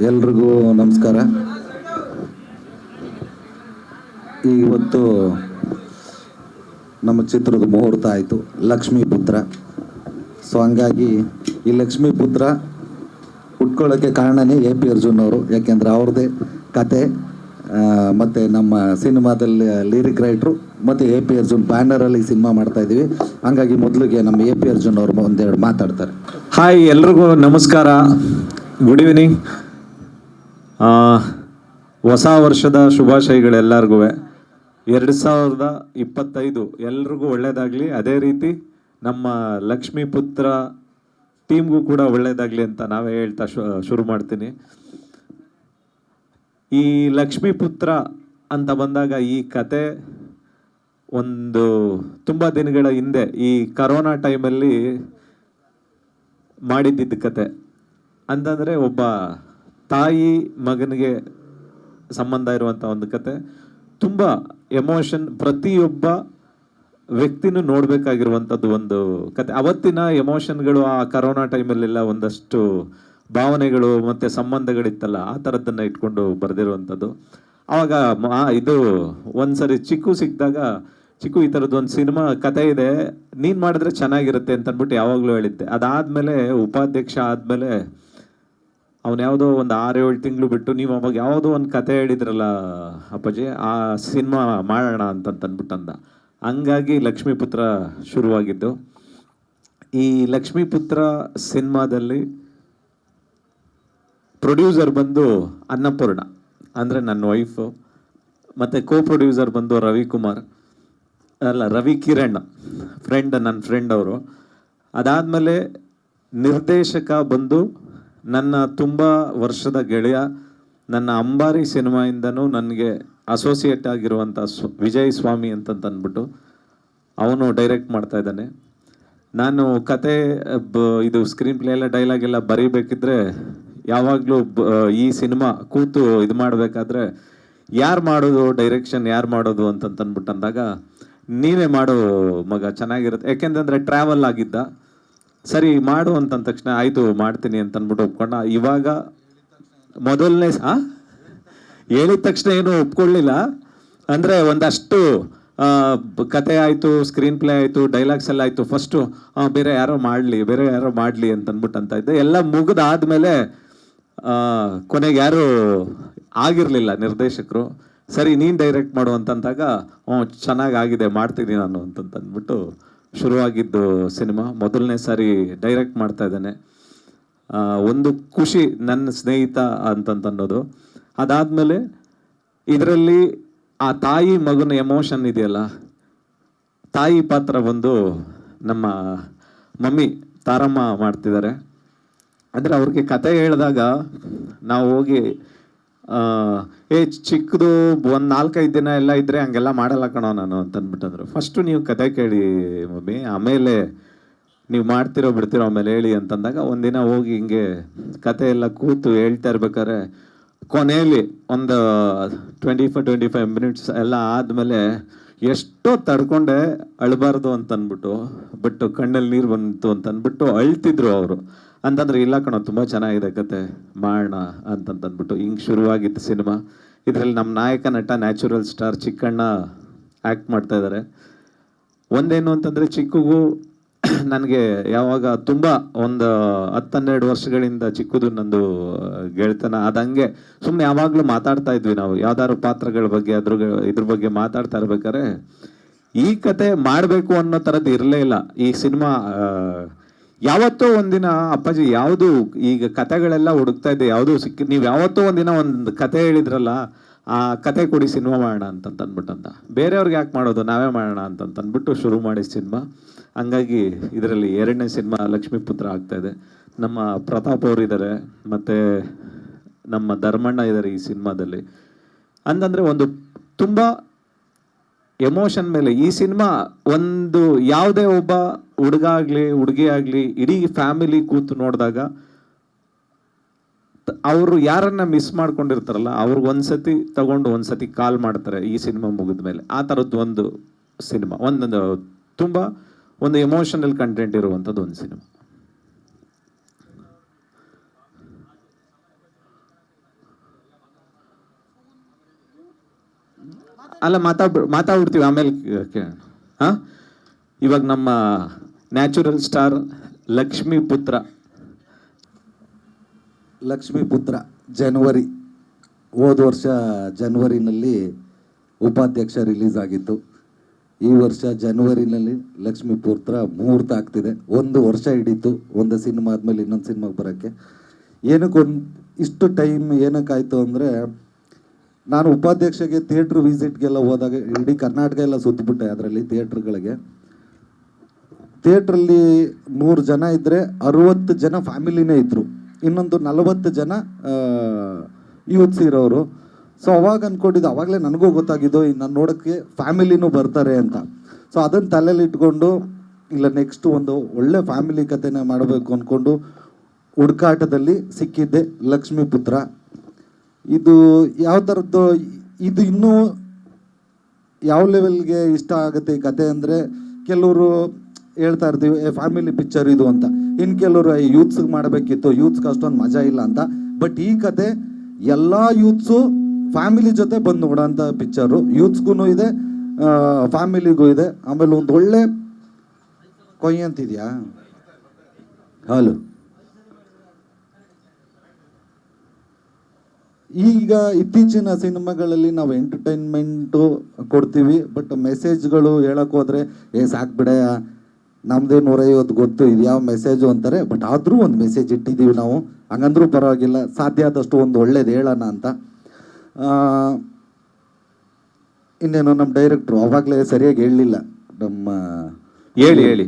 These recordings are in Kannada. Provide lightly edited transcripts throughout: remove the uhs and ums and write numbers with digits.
ಎಲ್ರಿಗೂ ನಮಸ್ಕಾರ. ಇವತ್ತು ನಮ್ಮ ಚಿತ್ರದ ಮುಹೂರ್ತ ಆಯಿತು, ಲಕ್ಷ್ಮೀ ಪುತ್ರ. ಸೊ ಹಂಗಾಗಿ ಈ ಲಕ್ಷ್ಮೀ ಪುತ್ರ ಹುಟ್ಕೊಳ್ಳೋಕ್ಕೆ ಕಾರಣನೇ AP ಅರ್ಜುನ್ ಅವರು. ಯಾಕೆಂದರೆ ಅವ್ರದ್ದೇ ಕತೆ ಮತ್ತು ನಮ್ಮ ಸಿನಿಮಾದಲ್ಲಿ ಲಿರಿಕ್ ರೈಟ್ರು ಮತ್ತು AP ಅರ್ಜುನ್ ಬ್ಯಾನರಲ್ಲಿ ಸಿನಿಮಾ ಮಾಡ್ತಾಯಿದ್ದೀವಿ. ಹಂಗಾಗಿ ಮೊದಲಿಗೆ ನಮ್ಮ AP ಅರ್ಜುನ್ ಅವರು ಒಂದೆರಡು ಮಾತಾಡ್ತಾರೆ. ಹಾಯ್, ಎಲ್ರಿಗೂ ನಮಸ್ಕಾರ, ಗುಡ್ ಈವ್ನಿಂಗ್. ಹೊಸ ವರ್ಷದ ಶುಭಾಶಯಗಳೆಲ್ಲರಿಗೂ. 2025 ಎಲ್ರಿಗೂ ಒಳ್ಳೆಯದಾಗಲಿ. ಅದೇ ರೀತಿ ನಮ್ಮ ಲಕ್ಷ್ಮೀ ಪುತ್ರ ಟೀಮ್ಗೂ ಕೂಡ ಒಳ್ಳೆಯದಾಗಲಿ ಅಂತ ನಾವೇ ಹೇಳ್ತಾ ಶುರು ಮಾಡ್ತೀನಿ. ಈ ಲಕ್ಷ್ಮೀ ಪುತ್ರ ಅಂತ ಬಂದಾಗ ಈ ಕತೆ ಒಂದು ತುಂಬ ದಿನಗಳ ಹಿಂದೆ ಈ ಕರೋನಾ ಟೈಮಲ್ಲಿ ಮಾಡಿದ್ದಿದ್ದ ಕತೆ. ಅಂತಂದರೆ ಒಬ್ಬ ತಾಯಿ ಮಗನಿಗೆ ಸಂಬಂಧ ಇರುವಂಥ ಒಂದು ಕತೆ. ತುಂಬ ಎಮೋಷನ್, ಪ್ರತಿಯೊಬ್ಬ ವ್ಯಕ್ತಿನೂ ನೋಡಬೇಕಾಗಿರುವಂಥದ್ದು ಒಂದು ಕತೆ. ಅವತ್ತಿನ ಎಮೋಷನ್ಗಳು ಆ ಕರೋನಾ ಟೈಮಲ್ಲೆಲ್ಲ ಒಂದಷ್ಟು ಭಾವನೆಗಳು ಮತ್ತು ಸಂಬಂಧಗಳಿತ್ತಲ್ಲ, ಆ ಥರದ್ದನ್ನು ಇಟ್ಕೊಂಡು ಬರೆದಿರುವಂಥದ್ದು. ಆವಾಗ ಇದು ಒಂದ್ಸರಿ ಚಿಕ್ಕು ಸಿಕ್ಕಿದಾಗ, ಚಿಕ್ಕು ಈ ಥರದ್ದು ಒಂದು ಸಿನಿಮಾ ಕತೆ ಇದೆ, ನೀನು ಮಾಡಿದ್ರೆ ಚೆನ್ನಾಗಿರುತ್ತೆ ಅಂತ ಅಂದ್ಬಿಟ್ಟು ಯಾವಾಗಲೂ ಹೇಳಿದ್ದೆ. ಅದಾದಮೇಲೆ ಉಪಾಧ್ಯಕ್ಷ ಆದಮೇಲೆ ಅವನು ಯಾವುದೋ ಒಂದು 6-7 ತಿಂಗಳು ಬಿಟ್ಟು, ನೀವು ಅವಾಗ ಯಾವುದೋ ಒಂದು ಕತೆ ಹೇಳಿದ್ರಲ್ಲ ಅಪ್ಪಾಜಿ, ಆ ಸಿನಿಮಾ ಮಾಡೋಣ ಅಂತಂದ್ಬಿಟ್ಟಂದ. ಹಂಗಾಗಿ ಲಕ್ಷ್ಮೀಪುತ್ರ ಶುರುವಾಗಿದ್ದು. ಈ ಲಕ್ಷ್ಮೀಪುತ್ರ ಸಿನಿಮಾದಲ್ಲಿ ಪ್ರೊಡ್ಯೂಸರ್ ಬಂದು ಅನ್ನಪೂರ್ಣ, ಅಂದರೆ ನನ್ನ ವೈಫು, ಮತ್ತು ಪ್ರೊಡ್ಯೂಸರ್ ಬಂದು ರವಿ ಕಿರಣ್, ನನ್ನ ಫ್ರೆಂಡ್ ಅವರು. ಅದಾದಮೇಲೆ ನಿರ್ದೇಶಕ ಬಂದು ನನ್ನ ತುಂಬ ವರ್ಷದ ಗೆಳೆಯ, ನನ್ನ ಅಂಬಾರಿ ಸಿನಿಮಾಯಿಂದನೂ ನನಗೆ ಅಸೋಸಿಯೇಟ್ ಆಗಿರುವಂಥ ವಿಜಯ್ ಸ್ವಾಮಿ ಅಂತಂದ್ಬಿಟ್ಟು ಅವನು ಡೈರೆಕ್ಟ್ ಮಾಡ್ತಾ ಇದ್ದಾನೆ. ನಾನು ಕತೆ ಇದು ಸ್ಕ್ರೀನ್ ಪ್ಲೇ ಎಲ್ಲ ಡೈಲಾಗ್ ಎಲ್ಲ ಬರೀಬೇಕಿದ್ರೆ ಯಾವಾಗಲೂ ಈ ಸಿನಿಮಾ ಕೂತು ಇದು ಮಾಡಬೇಕಾದ್ರೆ ಯಾರು ಮಾಡೋದು ಡೈರೆಕ್ಷನ್, ಯಾರು ಮಾಡೋದು ಅಂತಂದ್ಬಿಟ್ಟು ಅಂದಾಗ, ನೀವೇ ಮಾಡು ಮಗ, ಚೆನ್ನಾಗಿರುತ್ತೆ. ಯಾಕೆಂತಂದರೆ ಟ್ರಾವೆಲ್ ಆಗಿದ್ದ, ಸರಿ ಮಾಡು ಅಂತಂದ ತಕ್ಷಣ ಆಯಿತು ಮಾಡ್ತೀನಿ ಅಂತಂದ್ಬಿಟ್ಟು ಒಪ್ಕೊಂಡ. ಇವಾಗ ಮೊದಲನೇ ಹೇಳಿದ ತಕ್ಷಣ ಏನು ಒಪ್ಕೊಳ್ಳಿಲ್ಲ, ಅಂದರೆ ಒಂದಷ್ಟು ಕತೆ ಆಯಿತು, ಸ್ಕ್ರೀನ್ ಪ್ಲೇ ಆಯಿತು, ಡೈಲಾಗ್ಸ್ ಎಲ್ಲ ಆಯಿತು. ಫಸ್ಟು ಬೇರೆ ಯಾರೋ ಮಾಡಲಿ ಅಂತಂದ್ಬಿಟ್ಟು ಅಂತ ಇದ್ದೆ. ಎಲ್ಲ ಮುಗಿದಾದ್ಮೇಲೆ ಕೊನೆಗೆ ಯಾರು ಆಗಿರಲಿಲ್ಲ ನಿರ್ದೇಶಕರು. ಸರಿ ನೀನು ಡೈರೆಕ್ಟ್ ಮಾಡು ಅಂತಂದಾಗ, ಚೆನ್ನಾಗಾಗಿದೆ ಮಾಡ್ತೀನಿ ನಾನು ಅಂತಂದ್ಬಿಟ್ಟು ಶುರುವಾಗಿದ್ದು ಸಿನಿಮಾ. ಮೊದಲನೇ ಸಾರಿ ಡೈರೆಕ್ಟ್ ಮಾಡ್ತಾ ಇದ್ದಾನೆ. ಒಂದು ಖುಷಿ, ನನ್ನ ಸ್ನೇಹಿತ ಅಂತನ್ನೋದು. ಅದಾದಮೇಲೆ ಇದರಲ್ಲಿ ಆ ತಾಯಿ ಮಗನ ಎಮೋಷನ್ ಇದೆಯಲ್ಲ, ತಾಯಿ ಪಾತ್ರ ಬಂದು ನಮ್ಮ ಮಮ್ಮಿ ತಾರಮ್ಮ ಮಾಡ್ತಿದ್ದಾರೆ. ಅಂದರೆ ಅವ್ರಿಗೆ ಕತೆ ಹೇಳಿದಾಗ ನಾವು ಹೋಗಿ ಚಿಕ್ಕದು ಒಂದು 4-5 ದಿನ ಎಲ್ಲ ಇದ್ದರೆ ಹಂಗೆಲ್ಲ ಮಾಡಲ್ಲ ಕಣೋ ನಾನು ಅಂತಂದ್ಬಿಟ್ಟಂದ್ರು. ಫಸ್ಟು ನೀವು ಕತೆ ಕೇಳಿ ಮಮ್ಮಿ, ಆಮೇಲೆ ನೀವು ಮಾಡ್ತಿರೋ ಬಿಡ್ತಿರೋ ಆಮೇಲೆ ಹೇಳಿ ಅಂತಂದಾಗ, ಒಂದಿನ ಹೋಗಿ ಹಿಂಗೆ ಕತೆ ಎಲ್ಲ ಕೂತು ಹೇಳ್ತಾ ಇರ್ಬೇಕಾದ್ರೆ ಕೊನೆಯಲ್ಲಿ ಒಂದು 25 ಮಿನಿಟ್ಸ್ ಎಲ್ಲ ಆದಮೇಲೆ ಎಷ್ಟೋ ತಡ್ಕೊಂಡೆ ಅಳಬಾರ್ದು ಅಂತಂದ್ಬಿಟ್ಟು, ಬಟ್ ಕಣ್ಣಲ್ಲಿ ನೀರು ಬಂತು ಅಂತಂದ್ಬಿಟ್ಟು ಅಳ್ತಿದ್ರು ಅವರು. ಅಂತಂದ್ರೆ ಇಲ್ಲ ಕಣೋ ತುಂಬ ಚೆನ್ನಾಗಿದೆ ಕತೆ, ಮಾಡೋಣ ಅಂತಂದ್ಬಿಟ್ಟು ಹಿಂಗೆ ಶುರುವಾಗಿತ್ತು ಸಿನಿಮಾ. ಇದರಲ್ಲಿ ನಮ್ಮ ನಾಯಕ ನಟ ನ್ಯಾಚುರಲ್ ಸ್ಟಾರ್ ಚಿಕ್ಕಣ್ಣ ಆ್ಯಕ್ಟ್ ಮಾಡ್ತಾ ಇದ್ದಾರೆ. ಒಂದೇನು ಅಂತಂದರೆ, ಚಿಕ್ಕಗೂ ನನಗೆ ಯಾವಾಗ ತುಂಬ ಒಂದು 10-12 ವರ್ಷಗಳಿಂದ ಚಿಕ್ಕದು ನಂದು ಗೆಳೆತನ. ಅದಂಗೆ ಸುಮ್ಮನೆ ಯಾವಾಗಲೂ ಮಾತಾಡ್ತಾ ಇದ್ವಿ ನಾವು, ಯಾವ್ದಾದ್ರು ಪಾತ್ರಗಳ ಬಗ್ಗೆ ಇದ್ರ ಬಗ್ಗೆ ಮಾತಾಡ್ತಾ ಇರ್ಬೇಕಾದ್ರೆ ಈ ಕತೆ ಮಾಡಬೇಕು ಅನ್ನೋ ಥರದ್ದು ಇರಲೇ ಇಲ್ಲ. ಈ ಸಿನಿಮಾ ಯಾವತ್ತೋ ಒಂದಿನ ಅಪ್ಪಾಜಿ ಯಾವುದು ಈಗ ಕತೆಗಳೆಲ್ಲ ಹುಡುಕ್ತಾ ಇದ್ದೆ, ಯಾವುದೂ ನೀವು ಯಾವತ್ತೋ ಒಂದಿನ ಒಂದು ಕತೆ ಹೇಳಿದ್ರಲ್ಲ, ಆ ಕತೆ ಕೊಡಿ ಸಿನಿಮಾ ಮಾಡೋಣ ಅಂತಂದ್ಬಿಟ್ಟಂತ. ಬೇರೆಯವ್ರಿಗೆ ಯಾಕೆ ಮಾಡೋದು, ನಾವೇ ಮಾಡೋಣ ಅಂತಂದ್ಬಿಟ್ಟು ಶುರು ಮಾಡಿ ಸಿನಿಮಾ. ಹಂಗಾಗಿ ಇದರಲ್ಲಿ 2ನೇ ಸಿನಿಮಾ ಲಕ್ಷ್ಮೀಪುತ್ರ ಆಗ್ತಾಯಿದೆ. ನಮ್ಮ ಪ್ರತಾಪ್ ಅವರು ಇದ್ದಾರೆ, ಮತ್ತು ನಮ್ಮ ಧರ್ಮಣ್ಣ ಇದ್ದಾರೆ ಈ ಸಿನಿಮಾದಲ್ಲಿ. ಅಂತಂದರೆ ಒಂದು ತುಂಬ ಎಮೋಷನ್ ಮೇಲೆ ಈ ಸಿನಿಮಾ. ಒಂದು ಯಾವುದೇ ಒಬ್ಬ ಹುಡುಗ ಆಗಲಿ ಹುಡುಗಿ ಆಗಲಿ ಇಡೀ ಫ್ಯಾಮಿಲಿ ಕೂತು ನೋಡಿದಾಗ ಅವರು ಯಾರನ್ನ ಮಿಸ್ ಮಾಡ್ಕೊಂಡಿರ್ತಾರಲ್ಲ, ಅವ್ರಿಗೆ ಒಂದ್ಸತಿ ತಗೊಂಡು ಒಂದ್ಸತಿ ಕಾಲ್ ಮಾಡ್ತಾರೆ ಈ ಸಿನಿಮಾ ಮುಗಿದ ಮೇಲೆ. ಆ ಥರದ್ದು ಒಂದು ಸಿನಿಮಾ, ಒಂದೊಂದು ತುಂಬ ಒಂದು ಎಮೋಷನಲ್ ಕಂಟೆಂಟ್ ಇರುವಂಥದ್ದು ಒಂದು ಸಿನಿಮಾ. ಅಲ್ಲ ಮಾತಾಡ್ಬಿಡ್ತೀವಿ ಆಮೇಲೆ ಕೇಳೋಣ. ಹಾ, ಇವಾಗ ನಮ್ಮ ನ್ಯಾಚುರಲ್ ಸ್ಟಾರ್ ಲಕ್ಷ್ಮೀ ಪುತ್ರ. ಲಕ್ಷ್ಮೀ ಪುತ್ರ ಜನವರಿ, ಹೋದ ವರ್ಷ ಜನವರಿನಲ್ಲಿ ಉಪಾಧ್ಯಕ್ಷ ರಿಲೀಸ್ ಆಗಿತ್ತು. ಈ ವರ್ಷ ಜನವರಿನಲ್ಲಿ ಲಕ್ಷ್ಮೀ ಪುತ್ರ ಮುಹೂರ್ತ ಆಗ್ತಿದೆ. 1 ವರ್ಷ ಹಿಡೀತು ಒಂದು ಸಿನಿಮಾ ಆದಮೇಲೆ ಇನ್ನೊಂದು ಸಿನಿಮಾಗೆ ಬರೋಕ್ಕೆ. ಇಷ್ಟು ಟೈಮ್ ಏನಕ್ಕಾಯಿತು ಅಂದರೆ, ನಾನು ಉಪಾಧ್ಯಕ್ಷಗೆ ಥಿಯೇಟ್ರ್ ವಿಸಿಟ್ಗೆಲ್ಲ ಹೋದಾಗ ಇಡೀ ಕರ್ನಾಟಕ ಎಲ್ಲ ಸುತ್ತಬಿಟ್ಟೆ. ಅದರಲ್ಲಿ ಥಿಯೇಟ್ರ್ಗಳಿಗೆ, ಥಿಯೇಟ್ರಲ್ಲಿ 100 ಜನ ಇದ್ದರೆ 60 ಜನ ಫ್ಯಾಮಿಲಿನೇ ಇದ್ದರು, ಇನ್ನೊಂದು 40 ಜನ ಯೂತ್ಸ್ ಇರೋರು. ಸೊ ಅವಾಗ ಅಂದ್ಕೊಂಡಿದ್ದು, ಅವಾಗಲೇ ನನಗೂ ಗೊತ್ತಾಗಿದ್ದು ನಾನು ನೋಡೋಕ್ಕೆ ಫ್ಯಾಮಿಲಿನೂ ಬರ್ತಾರೆ ಅಂತ. ಸೊ ಅದನ್ನು ತಲೆಯಲ್ಲಿ ಇಟ್ಕೊಂಡು, ಇಲ್ಲ ನೆಕ್ಸ್ಟ್ ಒಂದು ಒಳ್ಳೆ ಫ್ಯಾಮಿಲಿ ಕಥೆನ ಮಾಡಬೇಕು ಅಂದ್ಕೊಂಡು ಹುಡುಕಾಟದಲ್ಲಿ ಸಿಕ್ಕಿದ್ದೆ ಲಕ್ಷ್ಮೀ ಪುತ್ರ. ಇದು ಯಾವ ಥರದ್ದು, ಇದು ಇನ್ನೂ ಯಾವ ಲೆವೆಲ್ಗೆ ಇಷ್ಟ ಆಗುತ್ತೆ ಈ ಕತೆ ಅಂದರೆ, ಕೆಲವರು ಹೇಳ್ತಾ ಇರ್ತೀವಿ ಫ್ಯಾಮಿಲಿ ಪಿಕ್ಚರ್ ಇದು ಅಂತ, ಇನ್ನು ಕೆಲವರು ಯೂತ್ಸ್ಗೆ ಮಾಡಬೇಕಿತ್ತು, ಯೂತ್ಸ್ಗೆ ಅಷ್ಟೊಂದು ಮಜಾ ಇಲ್ಲ ಅಂತ. ಬಟ್ ಈ ಕತೆ ಎಲ್ಲ ಯೂತ್ಸು ಫ್ಯಾಮಿಲಿ ಜೊತೆ ಬಂದು ನೋಡೋಂಥ ಪಿಕ್ಚರು. ಯೂತ್ಸ್ಗೂ ಇದೆ, ಫ್ಯಾಮಿಲಿಗೂ ಇದೆ. ಆಮೇಲೆ ಒಂದು ಒಳ್ಳೆ ಕೊಯ್ ಅಂತಿದ್ಯಾ ಹಲೋ. ಈಗ ಇತ್ತೀಚಿನ ಸಿನಿಮಾಗಳಲ್ಲಿ ನಾವು ಎಂಟರ್ಟೈನ್ಮೆಂಟು ಕೊಡ್ತೀವಿ, ಬಟ್ ಮೆಸೇಜ್ಗಳು ಹೇಳಕ್ಕೆ ಹೋದರೆ ಸಾಕ್ಬಿಡೆ ನಮ್ಮದೇ 150 ಗೊತ್ತು, ಇದು ಯಾವ ಮೆಸೇಜು ಅಂತಾರೆ. ಬಟ್ ಆದರೂ ಒಂದು ಮೆಸೇಜ್ ಇಟ್ಟಿದ್ದೀವಿ ನಾವು, ಹಂಗಂದ್ರೂ ಪರವಾಗಿಲ್ಲ, ಸಾಧ್ಯ ಆದಷ್ಟು ಒಂದು ಒಳ್ಳೇದು ಹೇಳೋಣ ಅಂತ. ಇನ್ನೇನು ನಮ್ಮ ಡೈರೆಕ್ಟ್ರು ಅವಾಗಲೇ ಸರಿಯಾಗಿ ಹೇಳಲಿಲ್ಲ. ಹೇಳಿ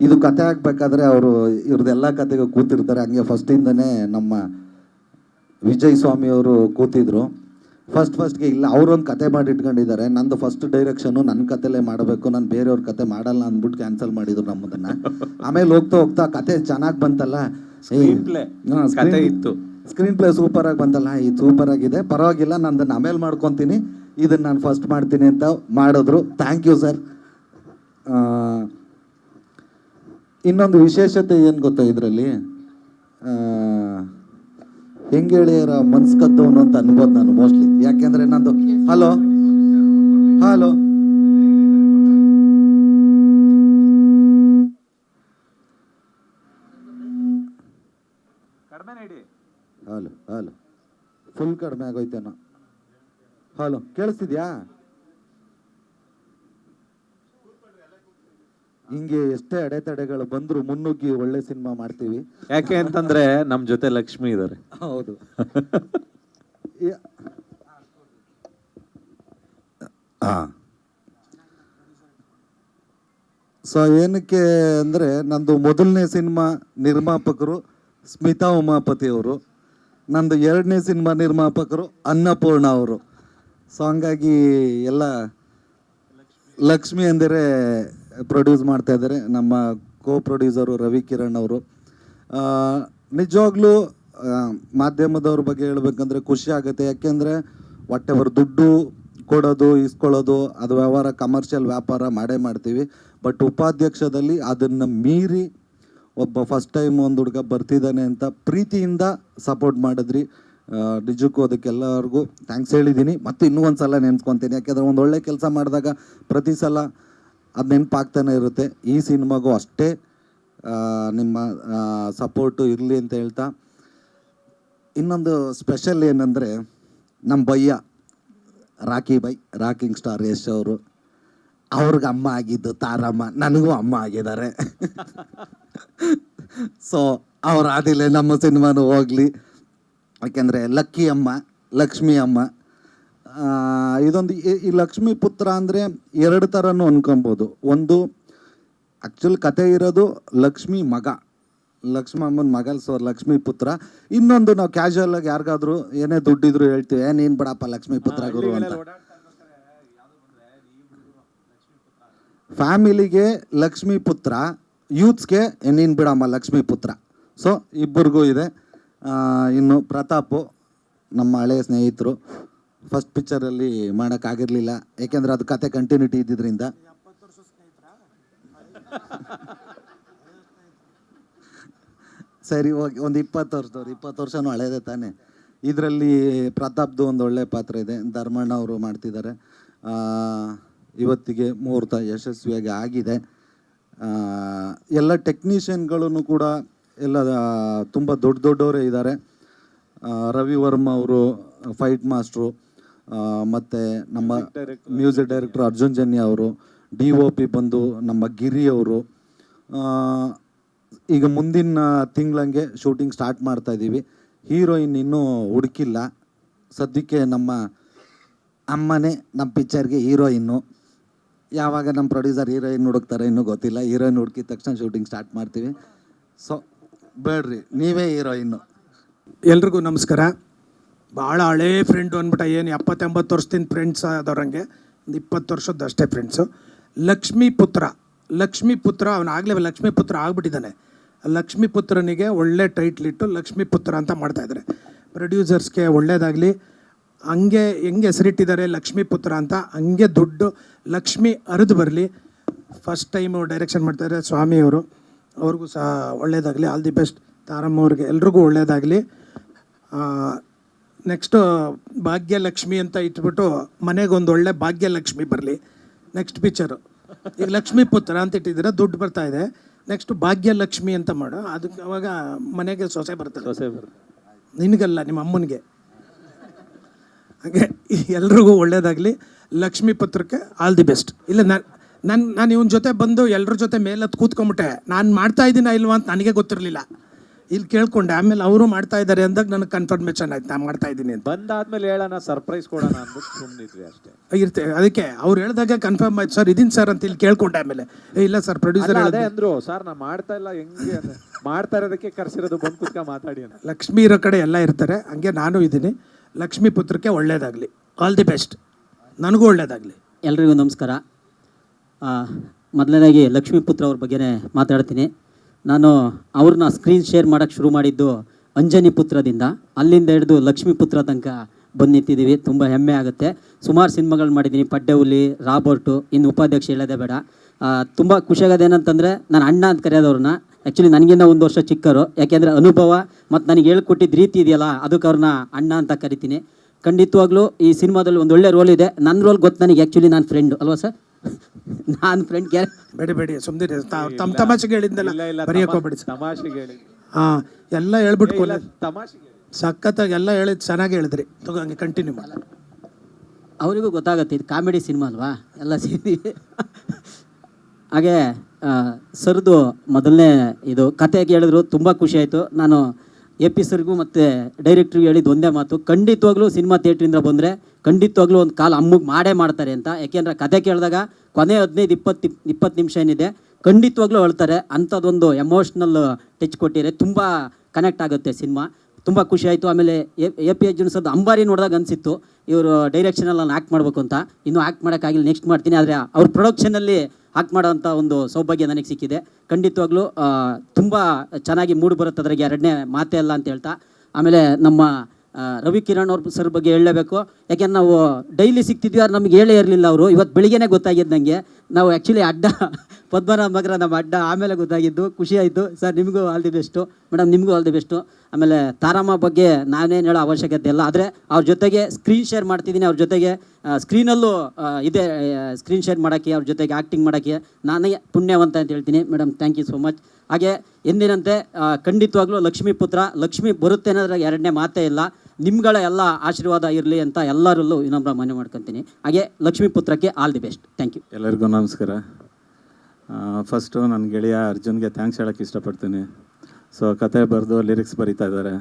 ಇದು ಕತೆ ಆಗಬೇಕಾದ್ರೆ ಅವರು ಇವ್ರದ್ದೆಲ್ಲ ಕತೆಗೆ ಕೂತಿರ್ತಾರೆ. ಹಂಗೆ ಫಸ್ಟಿಂದನೇ ನಮ್ಮ ವಿಜಯ್ ಸ್ವಾಮಿ ಅವರು ಕೂತಿದ್ರು. ಫಸ್ಟ್ಗೆ ಇಲ್ಲ, ಅವರೊಂದು ಕತೆ ಮಾಡಿ ಇಟ್ಕೊಂಡಿದ್ದಾರೆ, ನಂದು ಫಸ್ಟ್ ಡೈರೆಕ್ಷನು ನನ್ನ ಕತೆಲೇ ಮಾಡಬೇಕು, ನಾನು ಬೇರೆಯವ್ರ ಕತೆ ಮಾಡಲ್ಲ ಅಂದ್ಬಿಟ್ಟು ಕ್ಯಾನ್ಸಲ್ ಮಾಡಿದ್ರು ನಮ್ಮದನ್ನು. ಆಮೇಲೆ ಹೋಗ್ತಾ ಕತೆ ಚೆನ್ನಾಗಿ ಬಂತಲ್ಲ, ಸ್ಕ್ರೀನ್ ಪ್ಲೇ ಸೂಪರಾಗಿ ಬಂತಲ್ಲ, ಇದು ಸೂಪರ್ ಆಗಿದೆ, ಪರವಾಗಿಲ್ಲ, ನಂದನ್ನು ಆಮೇಲೆ ಮಾಡ್ಕೊತೀನಿ, ಇದನ್ನು ನಾನು ಫಸ್ಟ್ ಮಾಡ್ತೀನಿ ಅಂತ ಮಾಡಿದ್ರು. Thank you sir. ಇನ್ನೊಂದು ವಿಶೇಷತೆ ಏನು ಗೊತ್ತಾ ಇದರಲ್ಲಿ, ಹೆಂಗೆ ಹೇಳಿಯರ ಮನ್ಸು ಕದ್ದವನು ಅಂತ ಅನ್ಬೋದು ನಾನು ಮೋಸ್ಟ್ಲಿ. ಯಾಕೆಂದರೆ ನಂದು hello hello hello hello full ಕಡಿಮೆ ಆಗೋಯ್ತೇನೋ. ಹಲೋ ಕೇಳಿಸ್ತಿದ್ಯಾ? ಹಿಂಗೆ ಎಷ್ಟೇ ಅಡೆತಡೆಗಳು ಬಂದ್ರು ಮುನ್ನುಗ್ಗಿ ಒಳ್ಳೆ ಸಿನಿಮಾ ಮಾಡ್ತೀವಿ. ಯಾಕೆ ಅಂತಂದ್ರೆ ನಮ್ ಜೊತೆ ಲಕ್ಷ್ಮಿ ಇದ್ದಾರೆ. ಹೌದು. ಸೊ ಏನಕ್ಕೆ ಅಂದರೆ, ನಂದು ಮೊದಲನೇ ಸಿನಿಮಾ ನಿರ್ಮಾಪಕರು ಸ್ಮಿತಾ ಉಮಾಪತಿ ಅವರು, ನಂದು 2ನೇ ಸಿನಿಮಾ ನಿರ್ಮಾಪಕರು ಅನ್ನಪೂರ್ಣ ಅವರು. ಸೊ ಹಂಗಾಗಿ ಎಲ್ಲ ಲಕ್ಷ್ಮಿ ಅಂದರೆ ಪ್ರೊಡ್ಯೂಸ್ ಮಾಡ್ತಾ ಇದ್ದಾರೆ. ನಮ್ಮ ಪ್ರೊಡ್ಯೂಸರು ರವಿ ಕಿರಣ್ ಅವರು. ನಿಜವಾಗ್ಲೂ ಮಾಧ್ಯಮದವ್ರ ಬಗ್ಗೆ ಹೇಳ್ಬೇಕಂದ್ರೆ ಖುಷಿ ಆಗುತ್ತೆ. ಯಾಕೆಂದರೆ ವಾಟೆವರ್ ದುಡ್ಡು ಕೊಡೋದು ಇಸ್ಕೊಳ್ಳೋದು ಅದು ವ್ಯವಹಾರ, ಕಮರ್ಷಿಯಲ್ ವ್ಯಾಪಾರ ಮಾಡೇ ಮಾಡ್ತೀವಿ. ಬಟ್ ಉಪಾಧ್ಯಕ್ಷದಲ್ಲಿ ಅದನ್ನು ಮೀರಿ ಒಬ್ಬ ಫಸ್ಟ್ ಟೈಮ್ ಒಂದು ಹುಡುಗ ಬರ್ತಿದ್ದಾನೆ ಅಂತ ಪ್ರೀತಿಯಿಂದ ಸಪೋರ್ಟ್ ಮಾಡಿದ್ರಿ. ನಿಜಕ್ಕೂ ಅದಕ್ಕೆಲ್ಲರಿಗೂ ಥ್ಯಾಂಕ್ಸ್ ಹೇಳಿದ್ದೀನಿ. ಮತ್ತು ಇನ್ನೂ ಒಂದು ಸಲ ನೆನೆಸ್ಕೊತೀನಿ, ಯಾಕೆಂದರೆ ಒಂದು ಒಳ್ಳೆ ಕೆಲಸ ಮಾಡಿದಾಗ ಪ್ರತಿ ಸಲ ಅದು ನೆನಪಾಗ್ತಾನೆ ಇರುತ್ತೆ. ಈ ಸಿನಿಮಾಗೂ ಅಷ್ಟೇ ನಿಮ್ಮ ಸಪೋರ್ಟು ಇರಲಿ ಅಂತ ಹೇಳ್ತಾ, ಇನ್ನೊಂದು ಸ್ಪೆಷಲ್ ಏನಂದರೆ, ನಮ್ಮ ಭಯ್ಯ ರಾಕಿಂಗ್ ಸ್ಟಾರ್ ಯಶ್ ಅವರು, ಅವ್ರಿಗೆ ಅಮ್ಮ ಆಗಿದ್ದು ತಾರಮ್ಮ, ನನಗೂ ಅಮ್ಮ ಆಗಿದ್ದಾರೆ. ಸೊ ಅವ್ರು ಆದಿಲ್ಲ ನಮ್ಮ ಸಿನಿಮಾನು ಹೋಗಲಿ. ಯಾಕೆಂದರೆ ಲಕ್ಕಿ ಅಮ್ಮ, ಲಕ್ಷ್ಮಿ ಅಮ್ಮ. ಇದೊಂದು ಈ ಲಕ್ಷ್ಮೀ ಪುತ್ರ ಅಂದರೆ 2 ಥರನೂ ಅನ್ಕೊಬೋದು. ಒಂದು ಆ್ಯಕ್ಚುಲ್ ಕತೆ ಇರೋದು ಲಕ್ಷ್ಮಿ ಮಗ, ಲಕ್ಷ್ಮಮ್ಮನ ಮಗ, ಸೊ ಲಕ್ಷ್ಮೀ ಪುತ್ರ. ಇನ್ನೊಂದು ನಾವು ಕ್ಯಾಶುವಲ್ ಆಗಿ ಯಾರಿಗಾದ್ರೂ ಏನೇ ದುಡ್ಡಿದ್ರು ಹೇಳ್ತೀವಿ, ನೀನು ಬಿಡಪ್ಪ ಲಕ್ಷ್ಮೀ ಪುತ್ರ ಗುರು ಅಂತ. ಫ್ಯಾಮಿಲಿಗೆ ಲಕ್ಷ್ಮೀ ಪುತ್ರ, ಯೂತ್ಸ್ಗೆ ನೀನು ಬಿಡಮ್ಮ ಲಕ್ಷ್ಮೀ ಪುತ್ರ. ಸೊ ಇಬ್ಬರಿಗೂ ಇದೆ. ಇನ್ನು ಪ್ರತಾಪು ನಮ್ಮ ಹಳೆಯ ಸ್ನೇಹಿತರು, ಫಸ್ಟ್ ಪಿಕ್ಚರಲ್ಲಿ ಮಾಡೋಕ್ಕಾಗಿರಲಿಲ್ಲ, ಏಕೆಂದರೆ ಅದು ಕತೆ ಕಂಟಿನ್ಯೂಟಿ ಇದ್ದಿದ್ದರಿಂದ. ಸರಿ ಹೋಗಿ ಒಂದು 20 ವರ್ಷದವ್ರು, 20 ವರ್ಷನೂ ಹಳೇದೇ ತಾನೆ. ಇದರಲ್ಲಿ ಪ್ರತಾಪ್ದು ಒಂದು ಒಳ್ಳೆ ಪಾತ್ರ ಇದೆ, ಧರ್ಮಣ್ಣ ಅವರು ಮಾಡ್ತಿದ್ದಾರೆ. ಇವತ್ತಿಗೆ ಮುಹೂರ್ತ ಯಶಸ್ವಿಯಾಗಿ ಆಗಿದೆ. ಎಲ್ಲ ಟೆಕ್ನಿಷಿಯನ್ಗಳನ್ನು ಕೂಡ ಎಲ್ಲ ತುಂಬ ದೊಡ್ಡವರೇ ಇದ್ದಾರೆ. ರವಿ ವರ್ಮ ಅವರು ಫೈಟ್ ಮಾಸ್ಟ್ರು, ಮತ್ತು ನಮ್ಮ ಮ್ಯೂಸಿಕ್ ಡೈರೆಕ್ಟರ್ ಅರ್ಜುನ್ ಜನ್ಯ ಅವರು, DOP ಬಂದು ನಮ್ಮ ಗಿರಿ ಅವರು. ಈಗ ಮುಂದಿನ ತಿಂಗಳಂಗೆ ಶೂಟಿಂಗ್ ಸ್ಟಾರ್ಟ್ ಮಾಡ್ತಾಯಿದ್ದೀವಿ. ಹೀರೋಯಿನ್ ಇನ್ನೂ ಹುಡುಕಿಲ್ಲ. ಸದ್ಯಕ್ಕೆ ನಮ್ಮ ಅಮ್ಮನೇ ನಮ್ಮ ಪಿಕ್ಚರ್ಗೆ ಹೀರೋಯಿನ್ನು. ಯಾವಾಗ ನಮ್ಮ ಪ್ರೊಡ್ಯೂಸರ್ ಹೀರೋಯಿನ್ ಹುಡುಕ್ತಾರೆ ಇನ್ನೂ ಗೊತ್ತಿಲ್ಲ. ಹೀರೋಯಿನ್ ಹುಡುಕಿದ ತಕ್ಷಣ ಶೂಟಿಂಗ್ ಸ್ಟಾರ್ಟ್ ಮಾಡ್ತೀವಿ. ಸೊ ಬೇಡ್ರಿ, ನೀವೇ ಹೀರೋಯಿನ್ನು. ಎಲ್ರಿಗೂ ನಮಸ್ಕಾರ. ಭಾಳ ಹಳೇ ಫ್ರೆಂಡು ಅಂದ್ಬಿಟ್ಟು ಏನು 70-80 ವರ್ಷದಿಂದ ಫ್ರೆಂಡ್ಸ್ ಆದವ್ರಂಗೆ ಒಂದು 20 ವರ್ಷದ್ದು ಅಷ್ಟೇ ಫ್ರೆಂಡ್ಸು. ಲಕ್ಷ್ಮೀಪುತ್ರ ಅವನಾಗಲೇ ಲಕ್ಷ್ಮೀಪುತ್ರ ಆಗ್ಬಿಟ್ಟಿದ್ದಾನೆ. ಲಕ್ಷ್ಮೀಪುತ್ರನಿಗೆ ಒಳ್ಳೆ ಟೈಟ್ಲಿಟ್ಟು ಲಕ್ಷ್ಮೀಪುತ್ರ ಅಂತ ಮಾಡ್ತಾಯಿದ್ದಾರೆ. ಪ್ರೊಡ್ಯೂಸರ್ಸ್ಗೆ ಒಳ್ಳೇದಾಗಲಿ. ಹಂಗೆ ಹೆಂಗೆ ಹೆಸರಿಟ್ಟಿದ್ದಾರೆ ಲಕ್ಷ್ಮೀಪುತ್ರ ಅಂತ, ಹಂಗೆ ದುಡ್ಡು ಲಕ್ಷ್ಮಿ ಹರಿದು ಬರಲಿ. ಫಸ್ಟ್ ಟೈಮು ಡೈರೆಕ್ಷನ್ ಮಾಡ್ತಾಯಿದ್ದಾರೆ ಸ್ವಾಮಿಯವರು, ಅವ್ರಿಗೂ ಸಹ ಒಳ್ಳೇದಾಗಲಿ. All the best. ತಾರಮ್ಮ ಅವ್ರಿಗೆ ಎಲ್ರಿಗೂ ಒಳ್ಳೇದಾಗಲಿ. ನೆಕ್ಸ್ಟು ಭಾಗ್ಯಲಕ್ಷ್ಮಿ ಅಂತ ಇಟ್ಬಿಟ್ಟು ಮನೆಗೊಂದು ಒಳ್ಳೆ ಭಾಗ್ಯಲಕ್ಷ್ಮಿ ಬರಲಿ. ನೆಕ್ಸ್ಟ್ ಪಿಕ್ಚರು ಈಗ ಲಕ್ಷ್ಮೀಪುತ್ರ ಅಂತ ಇಟ್ಟಿದ್ದೀರ, ದುಡ್ಡು ಬರ್ತಾಯಿದೆ. ನೆಕ್ಸ್ಟು ಭಾಗ್ಯಲಕ್ಷ್ಮಿ ಅಂತ ಮಾಡು. ಅದಕ್ಕೆ ಅವಾಗ ಮನೆಗೆ ಸೊಸೆ ಬರ್ತದೆ. ನಿನಗಲ್ಲ, ನಿಮ್ಮ ಅಮ್ಮನಿಗೆ. ಹಾಗೆ ಎಲ್ರಿಗೂ ಒಳ್ಳೇದಾಗಲಿ. ಲಕ್ಷ್ಮೀಪುತ್ರಕ್ಕೆ ಆಲ್ ದಿ ಬೆಸ್ಟ್. ಇಲ್ಲ ನಾನು ಇವನ ಜೊತೆ ಬಂದು ಎಲ್ಲರ ಜೊತೆ ಮೇಲತ್ತು ಕೂತ್ಕೊಂಬಿಟ್ಟೆ. ನಾನು ಮಾಡ್ತಾ ಇದ್ದೀನ ಇಲ್ವಾ ಅಂತ ನನಗೆ ಗೊತ್ತಿರಲಿಲ್ಲ. ಇಲ್ಲಿ ಕೇಳ್ಕೊಂಡೆ, ಆಮೇಲೆ ಅವರು ಮಾಡ್ತಾ ಇದ್ದಾರೆ ಅಂದಾಗ ನನಗೆ ಕನ್ಫರ್ಮೇಷನ್ ಆಯ್ತು ನಾನು ಮಾಡ್ತಾ ಇದ್ದೀನಿ ಅಂತ. ಬಂದಾದ್ಮೇಲೆ ಹೇಳೋಣ, ಸರ್ಪ್ರೈಸ್ ಕೊಡೋಣ ಅಂದ್ಬಿಟ್ಟು ಸುಮ್ಮನಿದ್ವಿ ಅಷ್ಟೇ. ಇರ್ತೇವೆ. ಅದಕ್ಕೆ ಅವ್ರು ಹೇಳಿದಾಗ ಕನ್ಫರ್ಮ್ ಆಯ್ತು, ಸರ್ ಇದೀನಿ ಸರ್ ಅಂತ ಇಲ್ಲಿ ಕೇಳ್ಕೊಂಡೆ. ಆಮೇಲೆ ಇಲ್ಲ ಸರ್ ಪ್ರೊಡ್ಯೂಸರ್ ಅದೇ ಅಂದ್ರು, ಸರ್ ನಾ ಮಾಡ್ತಾ ಇಲ್ಲ, ಹೆಂಗೆ ಮಾಡ್ತಾ ಇರೋದಕ್ಕೆ ಕರ್ಸಿರೋದು, ಬಂದು ಕುತ್ಕ ಮಾತಾಡಿ ಅಂತ. ಲಕ್ಷ್ಮಿ ಇರೋ ಕಡೆ ಎಲ್ಲ ಇರ್ತಾರೆ, ಹಂಗೆ ನಾನು ಇದ್ದೀನಿ. ಲಕ್ಷ್ಮೀ ಪುತ್ರಕ್ಕೆ ಒಳ್ಳೇದಾಗಲಿ. All the best. ನನಗೂ ಒಳ್ಳೇದಾಗಲಿ. ಎಲ್ರಿಗೂ ನಮಸ್ಕಾರ. ಮೊದಲನೇದಾಗಿ ಲಕ್ಷ್ಮೀಪುತ್ರ ಅವ್ರ ಬಗ್ಗೆನೇ ಮಾತಾಡ್ತೀನಿ. ನಾನು ಅವ್ರನ್ನ ಸ್ಕ್ರೀನ್ ಶೇರ್ ಮಾಡೋಕ್ಕೆ ಶುರು ಮಾಡಿದ್ದು ಅಂಜನಿ ಪುತ್ರದಿಂದ. ಅಲ್ಲಿಂದ ಹಿಡಿದು ಲಕ್ಷ್ಮೀಪುತ್ರ ತನಕ ಬಂದು ನಿಂತಿದ್ದೀವಿ. ತುಂಬ ಹೆಮ್ಮೆ ಆಗುತ್ತೆ. ಸುಮಾರು ಸಿನಿಮಾಗಳು ಮಾಡಿದ್ದೀನಿ. ಪಡ್ಡೆಹುಲಿ, ರಾಬರ್ಟು, ಇನ್ನು ಉಪಾಧ್ಯಕ್ಷ ಹೇಳೋದೇ ಬೇಡ. ತುಂಬ ಖುಷಿಯಾಗೋದೇನಂತಂದರೆ, ನಾನು ಅಣ್ಣ ಅಂತ ಕರೆಯೋದವ್ರನ್ನ. ಆ್ಯಕ್ಚುಲಿ ನನಗಿಂತ 1 ವರ್ಷ ಚಿಕ್ಕವರು. ಯಾಕೆಂದರೆ ಅನುಭವ ಮತ್ತು ನನಗೆ ಹೇಳ್ಕೊಟ್ಟಿದ್ದ ರೀತಿ ಇದೆಯಲ್ಲ, ಅದಕ್ಕೆ ಅವ್ರನ್ನ ಅಣ್ಣ ಅಂತ ಕರಿತೀನಿ. ಖಂಡಿತವಾಗ್ಲೂ ಈ ಸಿನಿಮಾದಲ್ಲಿ ಒಂದು ಒಳ್ಳೆ ರೋಲ್ ಇದೆ. ನನ್ನ ರೋಲ್ ಗೊತ್ತು ನನಗೆ. ಆ್ಯಕ್ಚುಲಿ ನಾನು ಫ್ರೆಂಡು ಅಲ್ವಾ ಸರ್? ನಾನು ಫ್ರೆಂಡ್ ಬೇಡಿ ಸುಮ್ಮನೆ ತಮ್ಮ ತಮಾಷೆಗೆ ಹೇಳಿದ್ನಲ್ಲ, ಬರೆಯೋಕೋಗ್ಬೇಡಿ. ತಮಾಷೆಗೆ ಹೇಳಿ. ಹಾಂ, ಎಲ್ಲ ಹೇಳ್ಬಿಟ್ಟು ತಮಾಷೆಗೆ ಸಖತ್ತಾಗಿ ಎಲ್ಲ ಹೇಳಿದ್ ಚೆನ್ನಾಗಿ ಹೇಳಿದ್ರಿ. ತಗೋ ಹಂಗೆ ಕಂಟಿನ್ಯೂ ಮಾಡಿ. ಅವರಿಗೂ ಗೊತ್ತಾಗುತ್ತೆ ಇದು ಕಾಮಿಡಿ ಸಿನಿಮಾ ಅಲ್ವಾ, ಎಲ್ಲ ಸೇರಿ. ಹಾಗೆ ಸರ್ದು ಮೊದಲನೇ ಇದು ಕತೆಗೆ ಹೇಳಿದ್ರು, ತುಂಬ ಖುಷಿ ಆಯಿತು. ನಾನು AP ಸರ್ಗೂ ಮತ್ತು ಡೈರೆಕ್ಟ್ರಿಗೂ ಹೇಳಿದ್ದು ಒಂದೇ ಮಾತು, ಖಂಡಿತವಾಗ್ಲೂ ಸಿನಿಮಾ ಥಿಯೇಟ್ರಿಂದ ಬಂದರೆ ಖಂಡಿತವಾಗ್ಲೂ ಒಂದು ಕಾಲ ಅಮ್ಮಗೆ ಮಾಡೇ ಮಾಡ್ತಾರೆ ಅಂತ. ಯಾಕೆಂದರೆ ಕತೆ ಕೇಳಿದಾಗ ಕೊನೆ 15-20 ನಿಮಿಷ ಏನಿದೆ ಖಂಡಿತವಾಗ್ಲೂ ಹೇಳ್ತಾರೆ. ಅಂಥದ್ದೊಂದು ಎಮೋಷ್ನಲ್ ಟಚ್ ಕೊಟ್ಟಿದ್ದಾರೆ. ತುಂಬ ಕನೆಕ್ಟ್ ಆಗುತ್ತೆ ಸಿನಿಮಾ. ತುಂಬ ಖುಷಿ ಆಯಿತು. ಆಮೇಲೆ AP ಅರ್ಜುನ್ ಸರ್ದು ಅಂಬಾರಿ ನೋಡಿದಾಗ ಅನಿಸಿತ್ತು ಇವರು ಡೈರೆಕ್ಷನಲ್ಲಿ ನಾನು ಆ್ಯಕ್ಟ್ ಮಾಡಬೇಕು ಅಂತ. ಇನ್ನೂ ಆ್ಯಕ್ಟ್ ಮಾಡೋಕ್ಕಾಗಿಲ್ಲ, ನೆಕ್ಸ್ಟ್ ಮಾಡ್ತೀನಿ. ಆದರೆ ಅವ್ರ ಪ್ರೊಡಕ್ಷನಲ್ಲಿ ಆ್ಯಕ್ಟ್ ಮಾಡೋಂಥ ಒಂದು ಸೌಭಾಗ್ಯ ನನಗೆ ಸಿಕ್ಕಿದೆ. ಖಂಡಿತವಾಗ್ಲೂ ತುಂಬ ಚೆನ್ನಾಗಿ ಮೂಡಿ ಬರುತ್ತೆ, ಅದ್ರಾಗೆ ಎರಡನೇ ಮಾತೇ ಅಲ್ಲ ಅಂತ ಹೇಳ್ತಾ. ಆಮೇಲೆ ನಮ್ಮ ರವಿ ಕಿರಣ್ ಅವ್ರ ಸರ್ ಬಗ್ಗೆ ಹೇಳಲೇಬೇಕು. ಯಾಕೆಂದ್ರೆ ನಾವು ಡೈಲಿ ಸಿಗ್ತಿದ್ವಿ, ಅವ್ರು ನಮಗೆ ಹೇಳೇ ಇರಲಿಲ್ಲ. ಅವರು ಇವತ್ತು ಬೆಳಿಗ್ಗೆನೇ ಗೊತ್ತಾಗಿದ್ದು ನನಗೆ. ನಾವು ಆ್ಯಕ್ಚುಲಿ ಅಡ್ಡ ಪದ್ಮನಾಭ ನಗರ ನಮ್ಮ ಅಡ್ಡ, ಆಮೇಲೆ ಗೊತ್ತಾಗಿದ್ದು. ಖುಷಿ ಆಯಿತು ಸರ್. ನಿಮಗೂ ಆಲ್ ದಿ ಬೆಸ್ಟು ಮೇಡಮ್, ನಿಮಗೂ ಆಲ್ ದಿ ಬೆಸ್ಟು. ಆಮೇಲೆ ತಾರಮ್ಮ ಬಗ್ಗೆ ನಾನೇನು ಹೇಳೋ ಅವಶ್ಯಕತೆ ಇಲ್ಲ. ಆದರೆ ಅವ್ರ ಜೊತೆಗೆ ಸ್ಕ್ರೀನ್ ಶೇರ್ ಮಾಡ್ತಿದ್ದೀನಿ. ಅವ್ರ ಜೊತೆಗೆ ಸ್ಕ್ರೀನಲ್ಲೂ ಇದೆ ಸ್ಕ್ರೀನ್ ಶೇರ್ ಮಾಡೋಕ್ಕೆ, ಅವ್ರ ಜೊತೆಗೆ ಆ್ಯಕ್ಟಿಂಗ್ ಮಾಡೋಕ್ಕೆ ನಾನೇ ಪುಣ್ಯವಂತ ಅಂತ ಹೇಳ್ತೀನಿ. Madam thank you so much. ಹಾಗೆ ಎಂದಿನಂತೆ ಖಂಡಿತವಾಗ್ಲೂ ಲಕ್ಷ್ಮೀಪುತ್ರ ಲಕ್ಷ್ಮಿ ಬರುತ್ತೆ ಅನ್ನೋದ್ರಾಗ ಎರಡನೇ ಮಾತೇ ಇಲ್ಲ. ನಿಮ್ಗಳ ಎಲ್ಲ ಆಶೀರ್ವಾದ ಇರಲಿ ಅಂತ ಎಲ್ಲರಲ್ಲೂ ಇನ್ನೊಬ್ಬರ ಮನೆ ಮಾಡ್ಕೊತೀನಿ. ಹಾಗೆ ಲಕ್ಷ್ಮೀಪುತ್ರಕ್ಕೆ all the best. Thank you. ಎಲ್ಲರಿಗೂ ನಮಸ್ಕಾರ. ಫಸ್ಟು ನನ್ನ ಗೆಳೆಯ ಅರ್ಜುನ್ಗೆ ಥ್ಯಾಂಕ್ಸ್ ಹೇಳೋಕ್ಕೆ ಇಷ್ಟಪಡ್ತೀನಿ. ಸೊ ಕತೆ ಬರೆದು ಲಿರಿಕ್ಸ್ ಬರೀತಾ ಇದ್ದಾರೆ.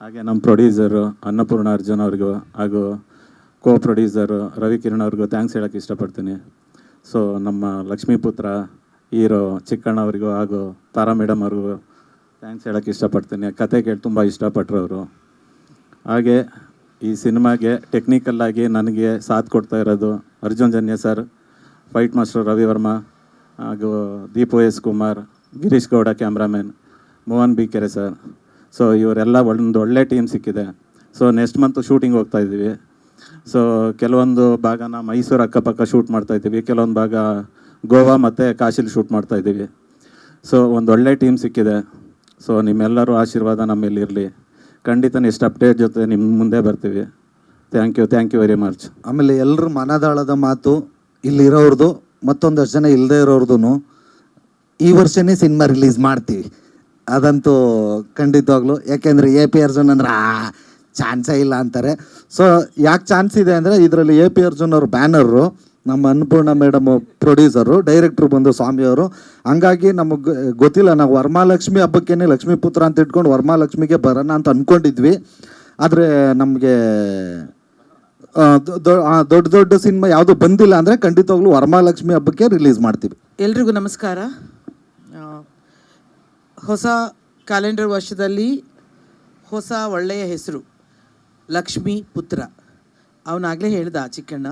ಹಾಗೆ ನಮ್ಮ ಪ್ರೊಡ್ಯೂಸರು ಅನ್ನಪೂರ್ಣ ಅರ್ಜುನ್ ಅವ್ರಿಗೂ ಹಾಗೂ ಕೋ ಪ್ರೊಡ್ಯೂಸರು ರವಿ ಕಿರಣ್ ಅವ್ರಿಗೂ ಥ್ಯಾಂಕ್ಸ್ ಹೇಳೋಕ್ಕೆ ಇಷ್ಟಪಡ್ತೀನಿ. ಸೊ ನಮ್ಮ ಲಕ್ಷ್ಮೀಪುತ್ರ ಹೀರೋ ಚಿಕ್ಕಣ್ಣ ಅವ್ರಿಗೂ ಹಾಗೂ ತಾರಾ ಮೇಡಮ್ ಅವ್ರಿಗೂ ಥ್ಯಾಂಕ್ಸ್ ಹೇಳೋಕ್ಕೆ ಇಷ್ಟಪಡ್ತೀನಿ. ಕತೆ ಕೇಳಿ ತುಂಬ ಇಷ್ಟಪಟ್ಟರು ಅವರು. ಹಾಗೆ ಈ ಸಿನಿಮಾಗೆ ಟೆಕ್ನಿಕಲ್ಲಾಗಿ ನನಗೆ ಸಾಥ್ ಕೊಡ್ತಾ ಇರೋದು Arjun Janya sir, fight master Ravi Varma ಹಾಗೂ Deepu S Kumar, Girish Gowda cameraman, Mohan B Kere sir. So ಇವರೆಲ್ಲ ಒಂದು ಒಳ್ಳೆ ಟೀಮ್ ಸಿಕ್ಕಿದೆ. ಸೊ ನೆಕ್ಸ್ಟ್ ಮಂತು ಶೂಟಿಂಗ್ ಹೋಗ್ತಾಯಿದ್ದೀವಿ. ಸೊ ಕೆಲವೊಂದು ಭಾಗನ ಮೈಸೂರು ಅಕ್ಕಪಕ್ಕ ಶೂಟ್ ಮಾಡ್ತಾಯಿದ್ದೀವಿ, ಕೆಲವೊಂದು ಭಾಗ ಗೋವಾ ಮತ್ತು ಕಾಶಿಲಿ ಶೂಟ್ ಮಾಡ್ತಾಯಿದ್ದೀವಿ. ಸೊ ಒಂದು ಒಳ್ಳೆ ಟೀಮ್ ಸಿಕ್ಕಿದೆ. ಸೊ ನಿಮ್ಮೆಲ್ಲರೂ ಆಶೀರ್ವಾದ ನಮ್ಮಲ್ಲಿರಲಿ. ಖಂಡಿತ ನೆಕ್ಸ್ಟ್ ಅಪ್ಡೇಟ್ ಜೊತೆ ನಿಮ್ಮ ಮುಂದೆ ಬರ್ತೀವಿ. Thank you very much. ಆಮೇಲೆ ಎಲ್ಲರ ಮನದಾಳದ ಮಾತು ಇಲ್ಲಿರೋರ್ದು ಮತ್ತೊಂದಷ್ಟು ಜನ ಇಲ್ಲದೆ ಇರೋರ್ದು ಈ ವರ್ಷನೇ ಸಿನಿಮಾ ರಿಲೀಸ್ ಮಾಡ್ತೀವಿ, ಅದಂತೂ ಖಂಡಿತವಾಗ್ಲು. ಯಾಕೆಂದರೆ ಎ ಪಿ ಅರ್ಜುನ್ ಅಂದ್ರೆ ಚಾನ್ಸೇ ಇಲ್ಲ ಅಂತಾರೆ. ಸೊ ಯಾಕೆ ಚಾನ್ಸ್ ಇದೆ ಅಂದರೆ ಇದರಲ್ಲಿ ಎ ಪಿ ಅರ್ಜುನ್ ಅವ್ರ ಬ್ಯಾನರು, ನಮ್ಮ ಅನ್ನಪೂರ್ಣ ಮೇಡಮು ಪ್ರೊಡ್ಯೂಸರು, ಡೈರೆಕ್ಟ್ರು ಬಂದು ಸ್ವಾಮಿಯವರು. ಹಂಗಾಗಿ ನಮಗೆ ಗೊತ್ತಿಲ್ಲ, ನಾವು ವರಮಹಾಲಕ್ಷ್ಮಿ ಹಬ್ಬಕ್ಕೇನೆ ಲಕ್ಷ್ಮೀಪುತ್ರ ಅಂತ ಇಟ್ಕೊಂಡು ವರಮಹಾಲಕ್ಷ್ಮಿಗೆ ಬರೋಣ ಅಂತ ಅಂದ್ಕೊಂಡಿದ್ವಿ. ಆದರೆ ನಮಗೆ ದೊಡ್ಡ ದೊಡ್ಡ ಸಿನಿಮಾ ಯಾವುದು ಬಂದಿಲ್ಲ ಅಂದರೆ ಖಂಡಿತವಾಗ್ಲೂ ವರಮಹಾಲಕ್ಷ್ಮಿ ಹಬ್ಬಕ್ಕೆ ರಿಲೀಸ್ ಮಾಡ್ತೀವಿ. ಎಲ್ರಿಗೂ ನಮಸ್ಕಾರ. ಹೊಸ ಕ್ಯಾಲೆಂಡರ್ ವರ್ಷದಲ್ಲಿ ಹೊಸ ಒಳ್ಳೆಯ ಹೆಸರು ಲಕ್ಷ್ಮೀ ಪುತ್ರ. ಅವನಾಗಲೇ ಹೇಳ್ದ ಚಿಕ್ಕಣ್ಣ,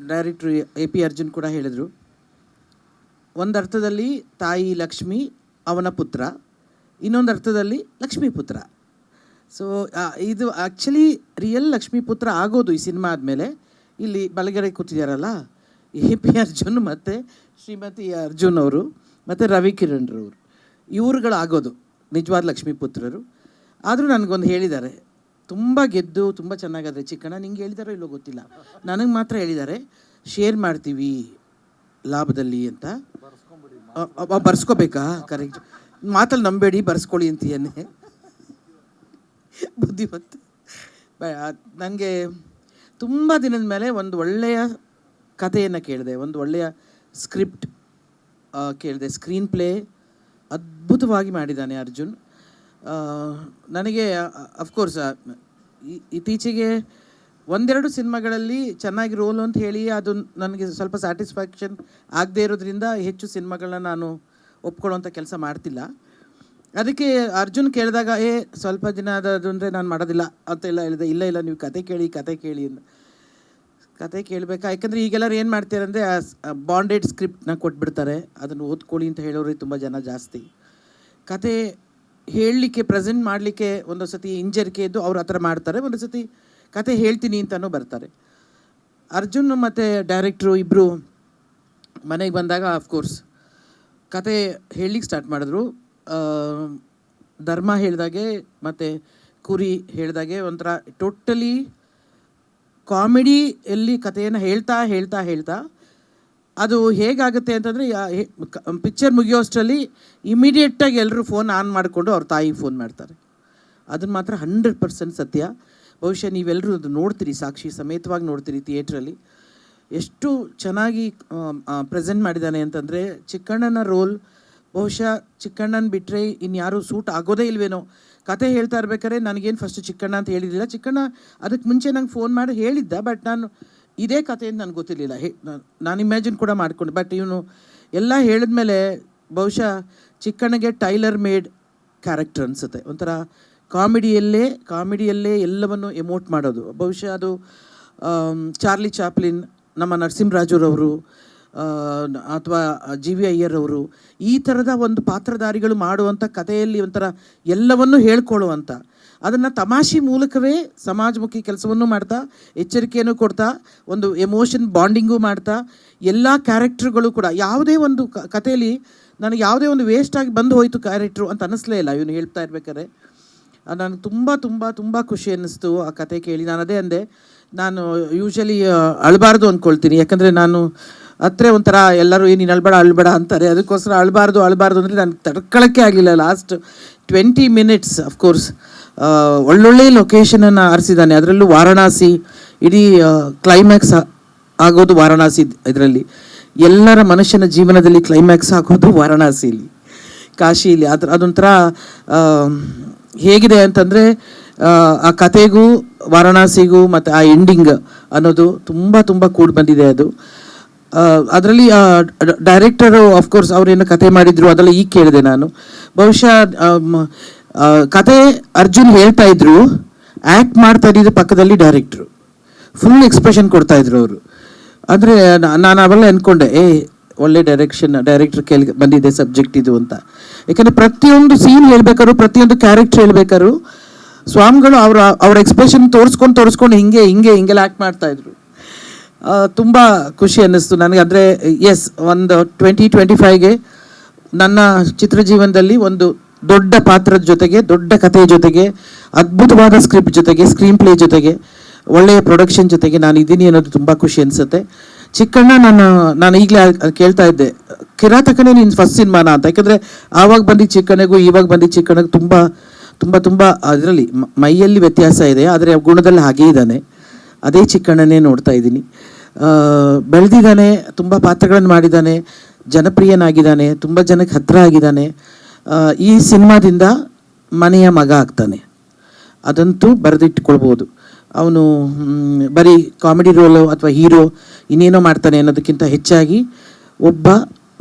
ಡೈರೆಕ್ಟ್ರು ಎ ಪಿ ಅರ್ಜುನ್ ಕೂಡ ಹೇಳಿದರು. ಒಂದು ಅರ್ಥದಲ್ಲಿ ತಾಯಿ ಲಕ್ಷ್ಮಿ ಅವನ ಪುತ್ರ, ಇನ್ನೊಂದು ಅರ್ಥದಲ್ಲಿ ಲಕ್ಷ್ಮೀ ಪುತ್ರ. ಸೊ ಇದು ಆ್ಯಕ್ಚುಲಿ ರಿಯಲ್ ಲಕ್ಷ್ಮೀ ಪುತ್ರ ಆಗೋದು ಈ ಸಿನಿಮಾ ಆದಮೇಲೆ. ಇಲ್ಲಿ ಬಲಗಡೆ ಕೂತಿದ್ದಾರಲ್ಲ ಎ ಪಿ ಅರ್ಜುನ್ ಮತ್ತು ಶ್ರೀಮತಿ ಅರ್ಜುನ್ ಅವರು ಮತ್ತು ರವಿ ಕಿರಣ್ರವರು, ಇವ್ರುಗಳಾಗೋದು ನಿಜವಾದ ಲಕ್ಷ್ಮೀ ಪುತ್ರರು. ಆದರೂ ನನಗೊಂದು ಹೇಳಿದ್ದಾರೆ, ತುಂಬ ಗೆದ್ದು ತುಂಬ ಚೆನ್ನಾಗಾದರೆ ಚಿಕ್ಕಣ್ಣ, ನಿಂಗೆ ಹೇಳಿದಾರೋ ಇಲ್ಲೋ ಗೊತ್ತಿಲ್ಲ, ನನಗೆ ಮಾತ್ರ ಹೇಳಿದ್ದಾರೆ ಶೇರ್ ಮಾಡ್ತೀವಿ ಲಾಭದಲ್ಲಿ ಅಂತ. ಬರ್ಸ್ಕೋಬೇಕಾ? ಕರೆಕ್ಟ್, ಮಾತಲ್ಲಿ ನಂಬೇಡಿ, ಬರ್ಸ್ಕೊಳ್ಳಿ ಅಂತೀಯನ್ನೇ ಬುದ್ಧಿವಂತ. ನನಗೆ ತುಂಬ ದಿನದ ಮೇಲೆ ಒಂದು ಒಳ್ಳೆಯ ಕಥೆಯನ್ನು ಕೇಳಿದೆ, ಒಂದು ಒಳ್ಳೆಯ ಸ್ಕ್ರಿಪ್ಟ್ ಕೇಳಿದೆ. ಸ್ಕ್ರೀನ್ ಪ್ಲೇ ಅದ್ಭುತವಾಗಿ ಮಾಡಿದ್ದಾನೆ ಅರ್ಜುನ್. ನನಗೆ ಅಫ್ಕೋರ್ಸ್ ಇತ್ತೀಚೆಗೆ ಒಂದೆರಡು ಸಿನಿಮಾಗಳಲ್ಲಿ ಚೆನ್ನಾಗಿ ರೋಲು ಅಂತ ಹೇಳಿ ಅದು ನನಗೆ ಸ್ವಲ್ಪ ಸ್ಯಾಟಿಸ್ಫ್ಯಾಕ್ಷನ್ ಆಗದೇ ಇರೋದ್ರಿಂದ ಹೆಚ್ಚು ಸಿನಿಮಾಗಳನ್ನ ನಾನು ಒಪ್ಕೊಳ್ಳೋಂಥ ಕೆಲಸ ಮಾಡ್ತಿಲ್ಲ. ಅದಕ್ಕೆ ಅರ್ಜುನ್ ಕೇಳಿದಾಗ ಸ್ವಲ್ಪ ದಿನ ಅದು ಅಂದರೆ ನಾನು ಮಾಡೋದಿಲ್ಲ ಅಂತೆಲ್ಲ ಹೇಳಿದೆ. ಇಲ್ಲ ನೀವು ಕತೆ ಕೇಳಿ ಅಂತ. ಕತೆ ಕೇಳಬೇಕಾ? ಯಾಕಂದರೆ ಈಗೆಲ್ಲರೂ ಏನು ಮಾಡ್ತಾರೆ ಅಂದರೆ ಬಾಂಡೆಡ್ ಸ್ಕ್ರಿಪ್ಟ್ನ ಕೊಟ್ಬಿಡ್ತಾರೆ, ಅದನ್ನು ಓದ್ಕೊಳ್ಳಿ ಅಂತ ಹೇಳೋರು ತುಂಬ ಜನ ಜಾಸ್ತಿ. ಕತೆ ಹೇಳಲಿಕ್ಕೆ, ಪ್ರೆಸೆಂಟ್ ಮಾಡಲಿಕ್ಕೆ ಒಂದೊಂದು ಸತಿ ಹಿಂಜರಿಕೆ ಇದ್ದು ಅವ್ರು ಆ ಥರ ಮಾಡ್ತಾರೆ, ಒಂದು ಸತಿ ಕತೆ ಹೇಳ್ತೀನಿ ಅಂತಲೂ ಬರ್ತಾರೆ. ಅರ್ಜುನ್ ಮತ್ತು ಡೈರೆಕ್ಟ್ರು ಇಬ್ಬರು ಮನೆಗೆ ಬಂದಾಗ ಅಫ್ಕೋರ್ಸ್ ಕತೆ ಹೇಳಲಿಕ್ಕೆ ಸ್ಟಾರ್ಟ್ ಮಾಡಿದ್ರು. ಧರ್ಮ ಹೇಳಿದಾಗೆ ಮತ್ತು ಕುರಿ ಹೇಳಿದಾಗೆ ಒಂಥರ ಟೋಟಲಿ ಕಾಮಿಡಿಯಲ್ಲಿ ಕಥೆಯನ್ನು ಹೇಳ್ತಾ ಅದು ಹೇಗಾಗುತ್ತೆ ಅಂತಂದರೆ ಪಿಕ್ಚರ್ ಮುಗಿಯೋಷ್ಟರಲ್ಲಿ ಇಮಿಡಿಯೇಟಾಗಿ ಎಲ್ಲರೂ ಫೋನ್ ಆನ್ ಮಾಡಿಕೊಂಡು ಅವ್ರ ತಾಯಿಗೆ ಫೋನ್ ಮಾಡ್ತಾರೆ. ಅದನ್ನು ಮಾತ್ರ 100% ಸತ್ಯ. ಬಹುಶಃ ನೀವೆಲ್ಲರೂ ಅದು ನೋಡ್ತೀರಿ, ಸಾಕ್ಷಿ ಸಮೇತವಾಗಿ ನೋಡ್ತೀರಿ ಥಿಯೇಟ್ರಲ್ಲಿ. ಎಷ್ಟು ಚೆನ್ನಾಗಿ ಪ್ರೆಸೆಂಟ್ ಮಾಡಿದ್ದಾನೆ ಅಂತಂದರೆ ಚಿಕ್ಕಣ್ಣನ ರೋಲ್ ಬಹುಶಃ ಚಿಕ್ಕಣ್ಣನ ಬಿಟ್ಟರೆ ಇನ್ಯಾರೂ ಸೂಟ್ ಆಗೋದೇ ಇಲ್ವೇನೋ. ಕತೆ ಹೇಳ್ತಾ ಇರ್ಬೇಕಾದ್ರೆ ನನಗೇನು ಫಸ್ಟು ಚಿಕ್ಕಣ್ಣ ಅಂತ ಹೇಳಿರಲಿಲ್ಲ. ಚಿಕ್ಕಣ್ಣ ಅದಕ್ಕೆ ಮುಂಚೆ ನಂಗೆ ಫೋನ್ ಮಾಡಿ ಹೇಳಿದ್ದ, ಬಟ್ ನಾನು ಇದೇ ಕತೆ ಅಂತ ನನಗೆ ಗೊತ್ತಿರಲಿಲ್ಲ. ನಾನು ಇಮ್ಯಾಜಿನ್ ಕೂಡ ಮಾಡ್ಕೊಂಡು, ಬಟ್ ಇವನು ಎಲ್ಲ ಹೇಳಿದ್ಮೇಲೆ ಬಹುಶಃ ಚಿಕ್ಕಣ್ಣಗೆ ಟೈಲರ್ ಮೇಡ್ ಕ್ಯಾರೆಕ್ಟರ್ ಅನಿಸುತ್ತೆ. ಒಂಥರ ಕಾಮಿಡಿಯಲ್ಲೇ ಎಲ್ಲವನ್ನು ಎಮೋಟ್ ಮಾಡೋದು. ಬಹುಶಃ ಅದು ಚಾರ್ಲಿ ಚಾಪ್ಲಿನ್, ನಮ್ಮ ನರಸಿಂಹರಾಜುರವರು ಅಥವಾ ಜಿ ವಿ ಅಯ್ಯರ್ ಅವರು, ಈ ಥರದ ಒಂದು ಪಾತ್ರಧಾರಿಗಳು ಮಾಡುವಂಥ ಕಥೆಯಲ್ಲಿ ಒಂಥರ ಎಲ್ಲವನ್ನೂ ಹೇಳ್ಕೊಳ್ಳುವಂಥ, ಅದನ್ನು ತಮಾಷೆ ಮೂಲಕವೇ ಸಮಾಜಮುಖಿ ಕೆಲಸವನ್ನು ಮಾಡ್ತಾ, ಎಚ್ಚರಿಕೆಯನ್ನು ಕೊಡ್ತಾ, ಒಂದು ಎಮೋಷನ್ ಬಾಂಡಿಂಗು ಮಾಡ್ತಾ, ಎಲ್ಲ ಕ್ಯಾರೆಕ್ಟರ್ಗಳು ಕೂಡ ಯಾವುದೇ ಒಂದು ಕಥೆಯಲ್ಲಿ ನನಗೆ ಯಾವುದೇ ಒಂದು ವೇಸ್ಟಾಗಿ ಬಂದು ಹೋಯಿತು ಕ್ಯಾರೆಕ್ಟ್ರು ಅಂತ ಅನ್ನಿಸ್ಲೇ ಇಲ್ಲ ಇವನು ಹೇಳ್ತಾ ಇರ್ಬೇಕಾದ್ರೆ. ನನಗೆ ತುಂಬ ಖುಷಿ ಅನ್ನಿಸ್ತು ಆ ಕತೆ ಕೇಳಿ. ನಾನು ಅದೇ ಅಂದೆ, ನಾನು ಯೂಶ್ವಲಿ ಅಳಬಾರ್ದು ಅಂದ್ಕೊಳ್ತೀನಿ, ಯಾಕಂದರೆ ನಾನು ಹತ್ರ ಒಂಥರ ಎಲ್ಲರೂ ನೀನು ಅಳಬೇಡ ಅಂತಾರೆ, ಅದಕ್ಕೋಸ್ಕರ ಅಳಬಾರ್ದು ಅಂದರೆ ನಾನು ತಡ್ಕೊಳ್ಳೋಕ್ಕೆ ಆಗಲಿಲ್ಲ. ಲಾಸ್ಟ್ 20 minutes ಅಫ್ಕೋರ್ಸ್ ಒಳ್ಳೊಳ್ಳೆ ಲೊಕೇಶನನ್ನು ಆರಿಸಿದ್ದಾನೆ. ಅದರಲ್ಲೂ ವಾರಣಾಸಿ, ಇಡೀ ಕ್ಲೈಮ್ಯಾಕ್ಸ್ ಆಗೋದು ವಾರಣಾಸಿ. ಇದರಲ್ಲಿ ಎಲ್ಲರ ಮನುಷ್ಯನ ಜೀವನದಲ್ಲಿ ಕ್ಲೈಮ್ಯಾಕ್ಸ್ ಆಗೋದು ವಾರಣಾಸಿಲಿ, ಕಾಶಿಲಿ. ಅದೊಂಥರ ಹೇಗಿದೆ ಅಂತಂದರೆ ಆ ಕತೆಗೂ ವಾರಣಾಸಿಗೂ ಮತ್ತು ಆ ಎಂಡಿಂಗ್ ಅನ್ನೋದು ತುಂಬ ಕೂಡಿ ಬಂದಿದೆ. ಅದು ಅದರಲ್ಲಿ ಡೈರೆಕ್ಟರು ಆಫ್ಕೋರ್ಸ್ ಅವರೇನು ಕತೆ ಮಾಡಿದರು ಅದೆಲ್ಲ ಈಗ ಕೇಳಿದೆ ನಾನು. ಬಹುಶಃ ಕತೆ ಅರ್ಜುನ್ ಹೇಳ್ತಾ ಇದ್ರು, ಆ್ಯಕ್ಟ್ ಮಾಡ್ತಾ ಇದ್ದಿದ್ದು ಪಕ್ಕದಲ್ಲಿ ಡೈರೆಕ್ಟ್ರು ಫುಲ್ ಎಕ್ಸ್ಪ್ರೆಷನ್ ಕೊಡ್ತಾಯಿದ್ರು ಅವರು. ಅಂದರೆ ನಾನು ಅವೆಲ್ಲ ಅಂದ್ಕೊಂಡೆ, ಒಳ್ಳೆ ಡೈರೆಕ್ಟ್ರ್ ಬಂದಿದೆ ಸಬ್ಜೆಕ್ಟ್ ಇದು ಅಂತ. ಯಾಕಂದರೆ ಪ್ರತಿಯೊಂದು ಸೀನ್ ಹೇಳ್ಬೇಕಾದ್ರು, ಪ್ರತಿಯೊಂದು ಕ್ಯಾರೆಕ್ಟರ್ ಹೇಳ್ಬೇಕಾದ್ರು ಸ್ವಾಮಿಗಳು ಅವ್ರ ಎಕ್ಸ್ಪ್ರೆಷನ್ ತೋರಿಸ್ಕೊಂಡು ಹಿಂಗೆಲ್ಲ ಆ್ಯಕ್ಟ್ ಮಾಡ್ತಾಯಿದ್ರು. ತುಂಬ ಖುಷಿ ಅನ್ನಿಸ್ತು ನನಗೆ. ಅಂದರೆ ಎಸ್, ಒಂದು 2025ಗೆ ನನ್ನ ಚಿತ್ರಜೀವನದಲ್ಲಿ ಒಂದು ದೊಡ್ಡ ಪಾತ್ರದ ಜೊತೆಗೆ, ದೊಡ್ಡ ಕಥೆಯ ಜೊತೆಗೆ, ಅದ್ಭುತವಾದ ಸ್ಕ್ರಿಪ್ಟ್ ಜೊತೆಗೆ, ಸ್ಕ್ರೀನ್ ಪ್ಲೇ ಜೊತೆಗೆ ಒಳ್ಳೆಯ ಪ್ರೊಡಕ್ಷನ್ ಜೊತೆಗೆ ನಾನು ಇದ್ದೀನಿ ಅನ್ನೋದು ತುಂಬ ಖುಷಿ ಅನಿಸುತ್ತೆ. ಚಿಕ್ಕಣ್ಣ, ನಾನು ಈಗಲೇ ಕೇಳ್ತಾ ಇದ್ದೆ, ಕಿರಾತಕನೇ ನಿನ್ನ ಫಸ್ಟ್ ಸಿನಿಮಾನ ಅಂತ. ಯಾಕಂದರೆ ಆವಾಗ ಬಂದಿದ್ದ ಚಿಕ್ಕಣ್ಣಗೂ ಇವಾಗ ಬಂದಿದ್ದ ಚಿಕ್ಕಣ್ಣಗೂ ತುಂಬ ತುಂಬ ತುಂಬ ಅದರಲ್ಲಿ ಮೈಯಲ್ಲಿ ವ್ಯತ್ಯಾಸ ಇದೆ, ಆದರೆ ಗುಣದಲ್ಲಿ ಹಾಗೇ ಇದ್ದಾನೆ. ಅದೇ ಚಿಕ್ಕಣ್ಣನೇ ನೋಡ್ತಾ ಇದ್ದೀನಿ. ಬೆಳೆದಿದ್ದಾನೆ, ತುಂಬ ಪಾತ್ರಗಳನ್ನು ಮಾಡಿದ್ದಾನೆ, ಜನಪ್ರಿಯನಾಗಿದ್ದಾನೆ, ತುಂಬ ಜನಕ್ಕೆ ಹತ್ತಿರ ಆಗಿದ್ದಾನೆ. ಈ ಸಿನಿಮಾದಿಂದ ಮನೆಯ ಮಗ ಆಗ್ತಾನೆ, ಅದಂತೂ ಬರೆದಿಟ್ಕೊಳ್ಬೋದು. ಅವನು ಬರೀ ಕಾಮಿಡಿ ರೋಲು ಅಥವಾ ಹೀರೋ ಇನ್ನೇನೋ ಮಾಡ್ತಾನೆ ಅನ್ನೋದಕ್ಕಿಂತ ಹೆಚ್ಚಾಗಿ ಒಬ್ಬ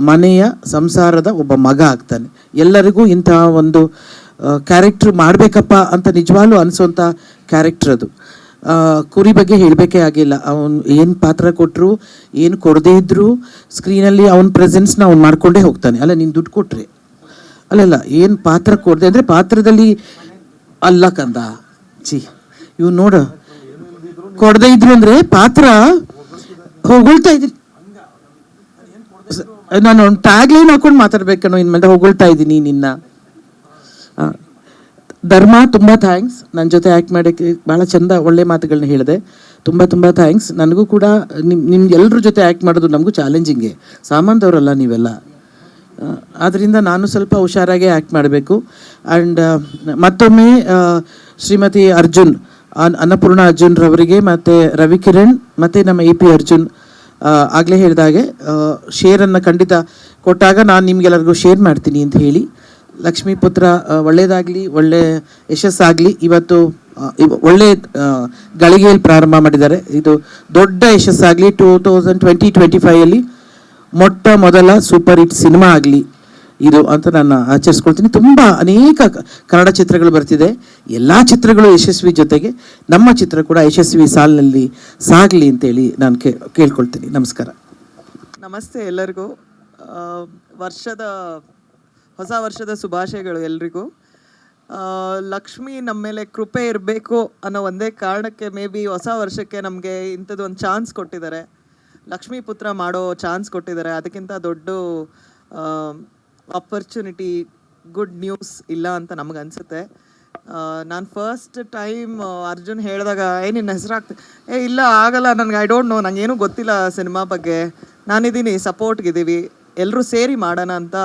ಮನೆಯ ಸಂಸಾರದ ಒಬ್ಬ ಮಗ ಆಗ್ತಾನೆ. ಎಲ್ಲರಿಗೂ ಇಂತಹ ಒಂದು ಕ್ಯಾರೆಕ್ಟ್ರ್ ಮಾಡಬೇಕಪ್ಪ ಅಂತ ನಿಜವಾಗ್ಲೂ ಅನಿಸೋಂಥ ಕ್ಯಾರೆಕ್ಟ್ರ್ ಅದು. ಕುರಿ ಬಗ್ಗೆ ಹೇಳಬೇಕೇ ಆಗಿಲ್ಲ. ಅವನು ಏನು ಪಾತ್ರ ಕೊಟ್ಟರು, ಏನು ಕೊಡದೇ ಇದ್ದರೂ ಸ್ಕ್ರೀನಲ್ಲಿ ಅವನ ಪ್ರೆಸೆನ್ಸ್ನ ಅವ್ನು ಮಾಡ್ಕೊಂಡೇ ಹೋಗ್ತಾನೆ. ಅಲ್ಲ, ನೀನು ದುಡ್ಡು ಕೊಟ್ಟರೆ ಅಲ್ಲಲ್ಲ, ಏನು ಪಾತ್ರ ಕೊಡದೆ ಅಂದರೆ ಪಾತ್ರದಲ್ಲಿ ಅಲ್ಲ ಕಂದ ಇವ್ ನೋಡ, ಕೊಡದೇ ಇದ್ರು ಅಂದರೆ ಪಾತ್ರ ಹೊಗಳ್ತಾ ಇದ್ದೀನಿ. ನಾನು ಒಂದು ಟ್ಯಾಗ್ ಲೈನ್ ಹಾಕೊಂಡು ಮಾತಾಡ್ಬೇಕನ್ನೋ ಇನ್ಮೇಲೆ ಹೊಗಳ್ತಾ ಇದ್ದೀನಿ ನಿನ್ನ. ಧರ್ಮ, ತುಂಬ ಥ್ಯಾಂಕ್ಸ್. ನನ್ನ ಜೊತೆ ಆ್ಯಕ್ಟ್ ಮಾಡೋಕ್ಕೆ ಭಾಳ ಚಂದ ಒಳ್ಳೆ ಮಾತುಗಳನ್ನ ಹೇಳಿದೆ. ತುಂಬ ತುಂಬ ಥ್ಯಾಂಕ್ಸ್. ನನಗೂ ಕೂಡ ನಿಮ್ಗೆ ಎಲ್ಲರ ಜೊತೆ ಆ್ಯಕ್ಟ್ ಮಾಡೋದು ನಮಗೂ ಚಾಲೆಂಜಿಂಗೆ, ಸಾಮಾನ್ಯದವರಲ್ಲ ನೀವೆಲ್ಲ. ಆದ್ದರಿಂದ ನಾನು ಸ್ವಲ್ಪ ಹುಷಾರಾಗೆ ಆ್ಯಕ್ಟ್ ಮಾಡಬೇಕು. ಆ್ಯಂಡ್ ಮತ್ತೊಮ್ಮೆ ಶ್ರೀಮತಿ ಅರ್ಜುನ್, ಅನ್ನಪೂರ್ಣ ಅರ್ಜುನ್ ರವರಿಗೆ, ಮತ್ತು ರವಿಕಿರಣ್ ಮತ್ತು ನಮ್ಮ AP ಅರ್ಜುನ್ ಆಗಲೇ ಹೇಳಿದಾಗೆ ಶೇರನ್ನು ಖಂಡಿತ ಕೊಟ್ಟಾಗ ನಾನು ನಿಮಗೆಲ್ಲರಿಗೂ ಶೇರ್ ಮಾಡ್ತೀನಿ ಅಂತ ಹೇಳಿ, ಲಕ್ಷ್ಮೀಪುತ್ರ ಒಳ್ಳೆಯದಾಗಲಿ, ಒಳ್ಳೆ ಯಶಸ್ಸಾಗಲಿ. ಇವತ್ತು ಒಳ್ಳೆ ಗಳಿಗೆಯಲ್ಲಿ ಪ್ರಾರಂಭ ಮಾಡಿದ್ದಾರೆ. ಇದು ದೊಡ್ಡ ಯಶಸ್ಸಾಗಲಿ. 2020-25 ಮೊಟ್ಟ ಮೊದಲ ಸೂಪರ್ ಹಿಟ್ ಸಿನಿಮಾ ಆಗಲಿ ಇದು ಅಂತ ನಾನು ಆಚರಿಸ್ಕೊಳ್ತೀನಿ. ತುಂಬ ಅನೇಕ ಕನ್ನಡ ಚಿತ್ರಗಳು ಬರ್ತಿದೆ. ಎಲ್ಲ ಚಿತ್ರಗಳು ಯಶಸ್ವಿ ಜೊತೆಗೆ ನಮ್ಮ ಚಿತ್ರ ಕೂಡ ಯಶಸ್ವಿ ಸಾಲಿನಲ್ಲಿ ಸಾಗಲಿ ಅಂತೇಳಿ ನಾನು ಕೇಳ್ಕೊಳ್ತೀನಿ. ನಮಸ್ಕಾರ. ನಮಸ್ತೆ ಎಲ್ಲರಿಗೂ. ಹೊಸ ವರ್ಷದ ಶುಭಾಶಯಗಳು ಎಲ್ರಿಗೂ. ಲಕ್ಷ್ಮಿ ನಮ್ಮ ಮೇಲೆ ಕೃಪೆ ಇರಬೇಕು ಅನ್ನೋ ಒಂದೇ ಕಾರಣಕ್ಕೆ ಮೇ ಬಿ ಹೊಸ ವರ್ಷಕ್ಕೆ ನಮಗೆ ಇಂಥದ್ದು ಒಂದು ಚಾನ್ಸ್ ಕೊಟ್ಟಿದ್ದಾರೆ, ಲಕ್ಷ್ಮೀ ಪುತ್ರ ಮಾಡೋ ಚಾನ್ಸ್ ಕೊಟ್ಟಿದ್ದಾರೆ. ಅದಕ್ಕಿಂತ ದೊಡ್ಡ ಆಪರ್ಚುನಿಟಿ, ಗುಡ್ ನ್ಯೂಸ್ ಇಲ್ಲ ಅಂತ ನಮಗೆ ಅನಿಸುತ್ತೆ. ನಾನು ಫಸ್ಟ್ ಟೈಮ್ ಅರ್ಜುನ್ ಹೇಳಿದಾಗ ನಿನ್ನ ಹೆಸರಾಗ್ತದೆ, ಇಲ್ಲ ಆಗಲ್ಲ ನನಗೆ, ಐ ಡೋಂಟ್ ನೋ, ನನಗೇನು ಗೊತ್ತಿಲ್ಲ ಸಿನಿಮಾ ಬಗ್ಗೆ, ನಾನಿದ್ದೀನಿ, ಸಪೋರ್ಟ್ಗಿದ್ದೀವಿ, ಎಲ್ಲರೂ ಸೇರಿ ಮಾಡೋಣ ಅಂತ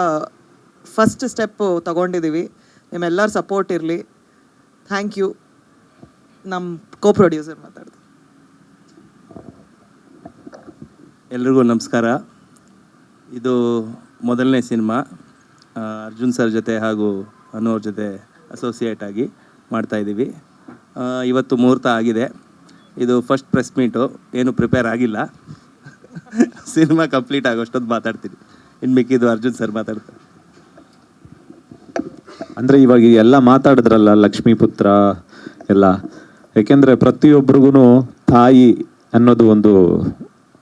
ಫಸ್ಟ್ ಸ್ಟೆಪ್ಪು ತಗೊಂಡಿದ್ದೀವಿ. ನಿಮ್ಮೆಲ್ಲರ ಸಪೋರ್ಟ್ ಇರಲಿ. Thank you. ನಮ್ಮ ಕೋ ಪ್ರೊಡ್ಯೂಸರ್ ಮಾತಾಡ್ತೀನಿ. ಎಲ್ರಿಗೂ ನಮಸ್ಕಾರ. ಇದು ಮೊದಲನೇ ಸಿನಿಮಾ ಅರ್ಜುನ್ ಸರ್ ಜೊತೆ ಹಾಗೂ ಅನು ಅವ್ರ ಜೊತೆ ಅಸೋಸಿಯೇಟ್ ಆಗಿ ಮಾಡ್ತಾಯಿದ್ದೀವಿ. ಇವತ್ತು ಮುಹೂರ್ತ ಆಗಿದೆ. ಇದು ಫಸ್ಟ್ ಪ್ರೆಸ್ ಮೀಟು, ಏನು ಪ್ರಿಪೇರ್ ಆಗಿಲ್ಲ. ಸಿನಿಮಾ ಕಂಪ್ಲೀಟ್ ಆಗೋಷ್ಟೊತ್ತು ಮಾತಾಡ್ತೀನಿ. ಇನ್ನು ಮಿಕ್ಕಿದ್ದು ಅರ್ಜುನ್ ಸರ್ ಮಾತಾಡ್ತಾರೆ. ಅಂದರೆ ಇವಾಗ ಎಲ್ಲ ಮಾತಾಡಿದ್ರಲ್ಲ ಲಕ್ಷ್ಮೀ ಪುತ್ರ ಎಲ್ಲ, ಯಾಕೆಂದರೆ ಪ್ರತಿಯೊಬ್ಬರಿಗೂ ತಾಯಿ ಅನ್ನೋದು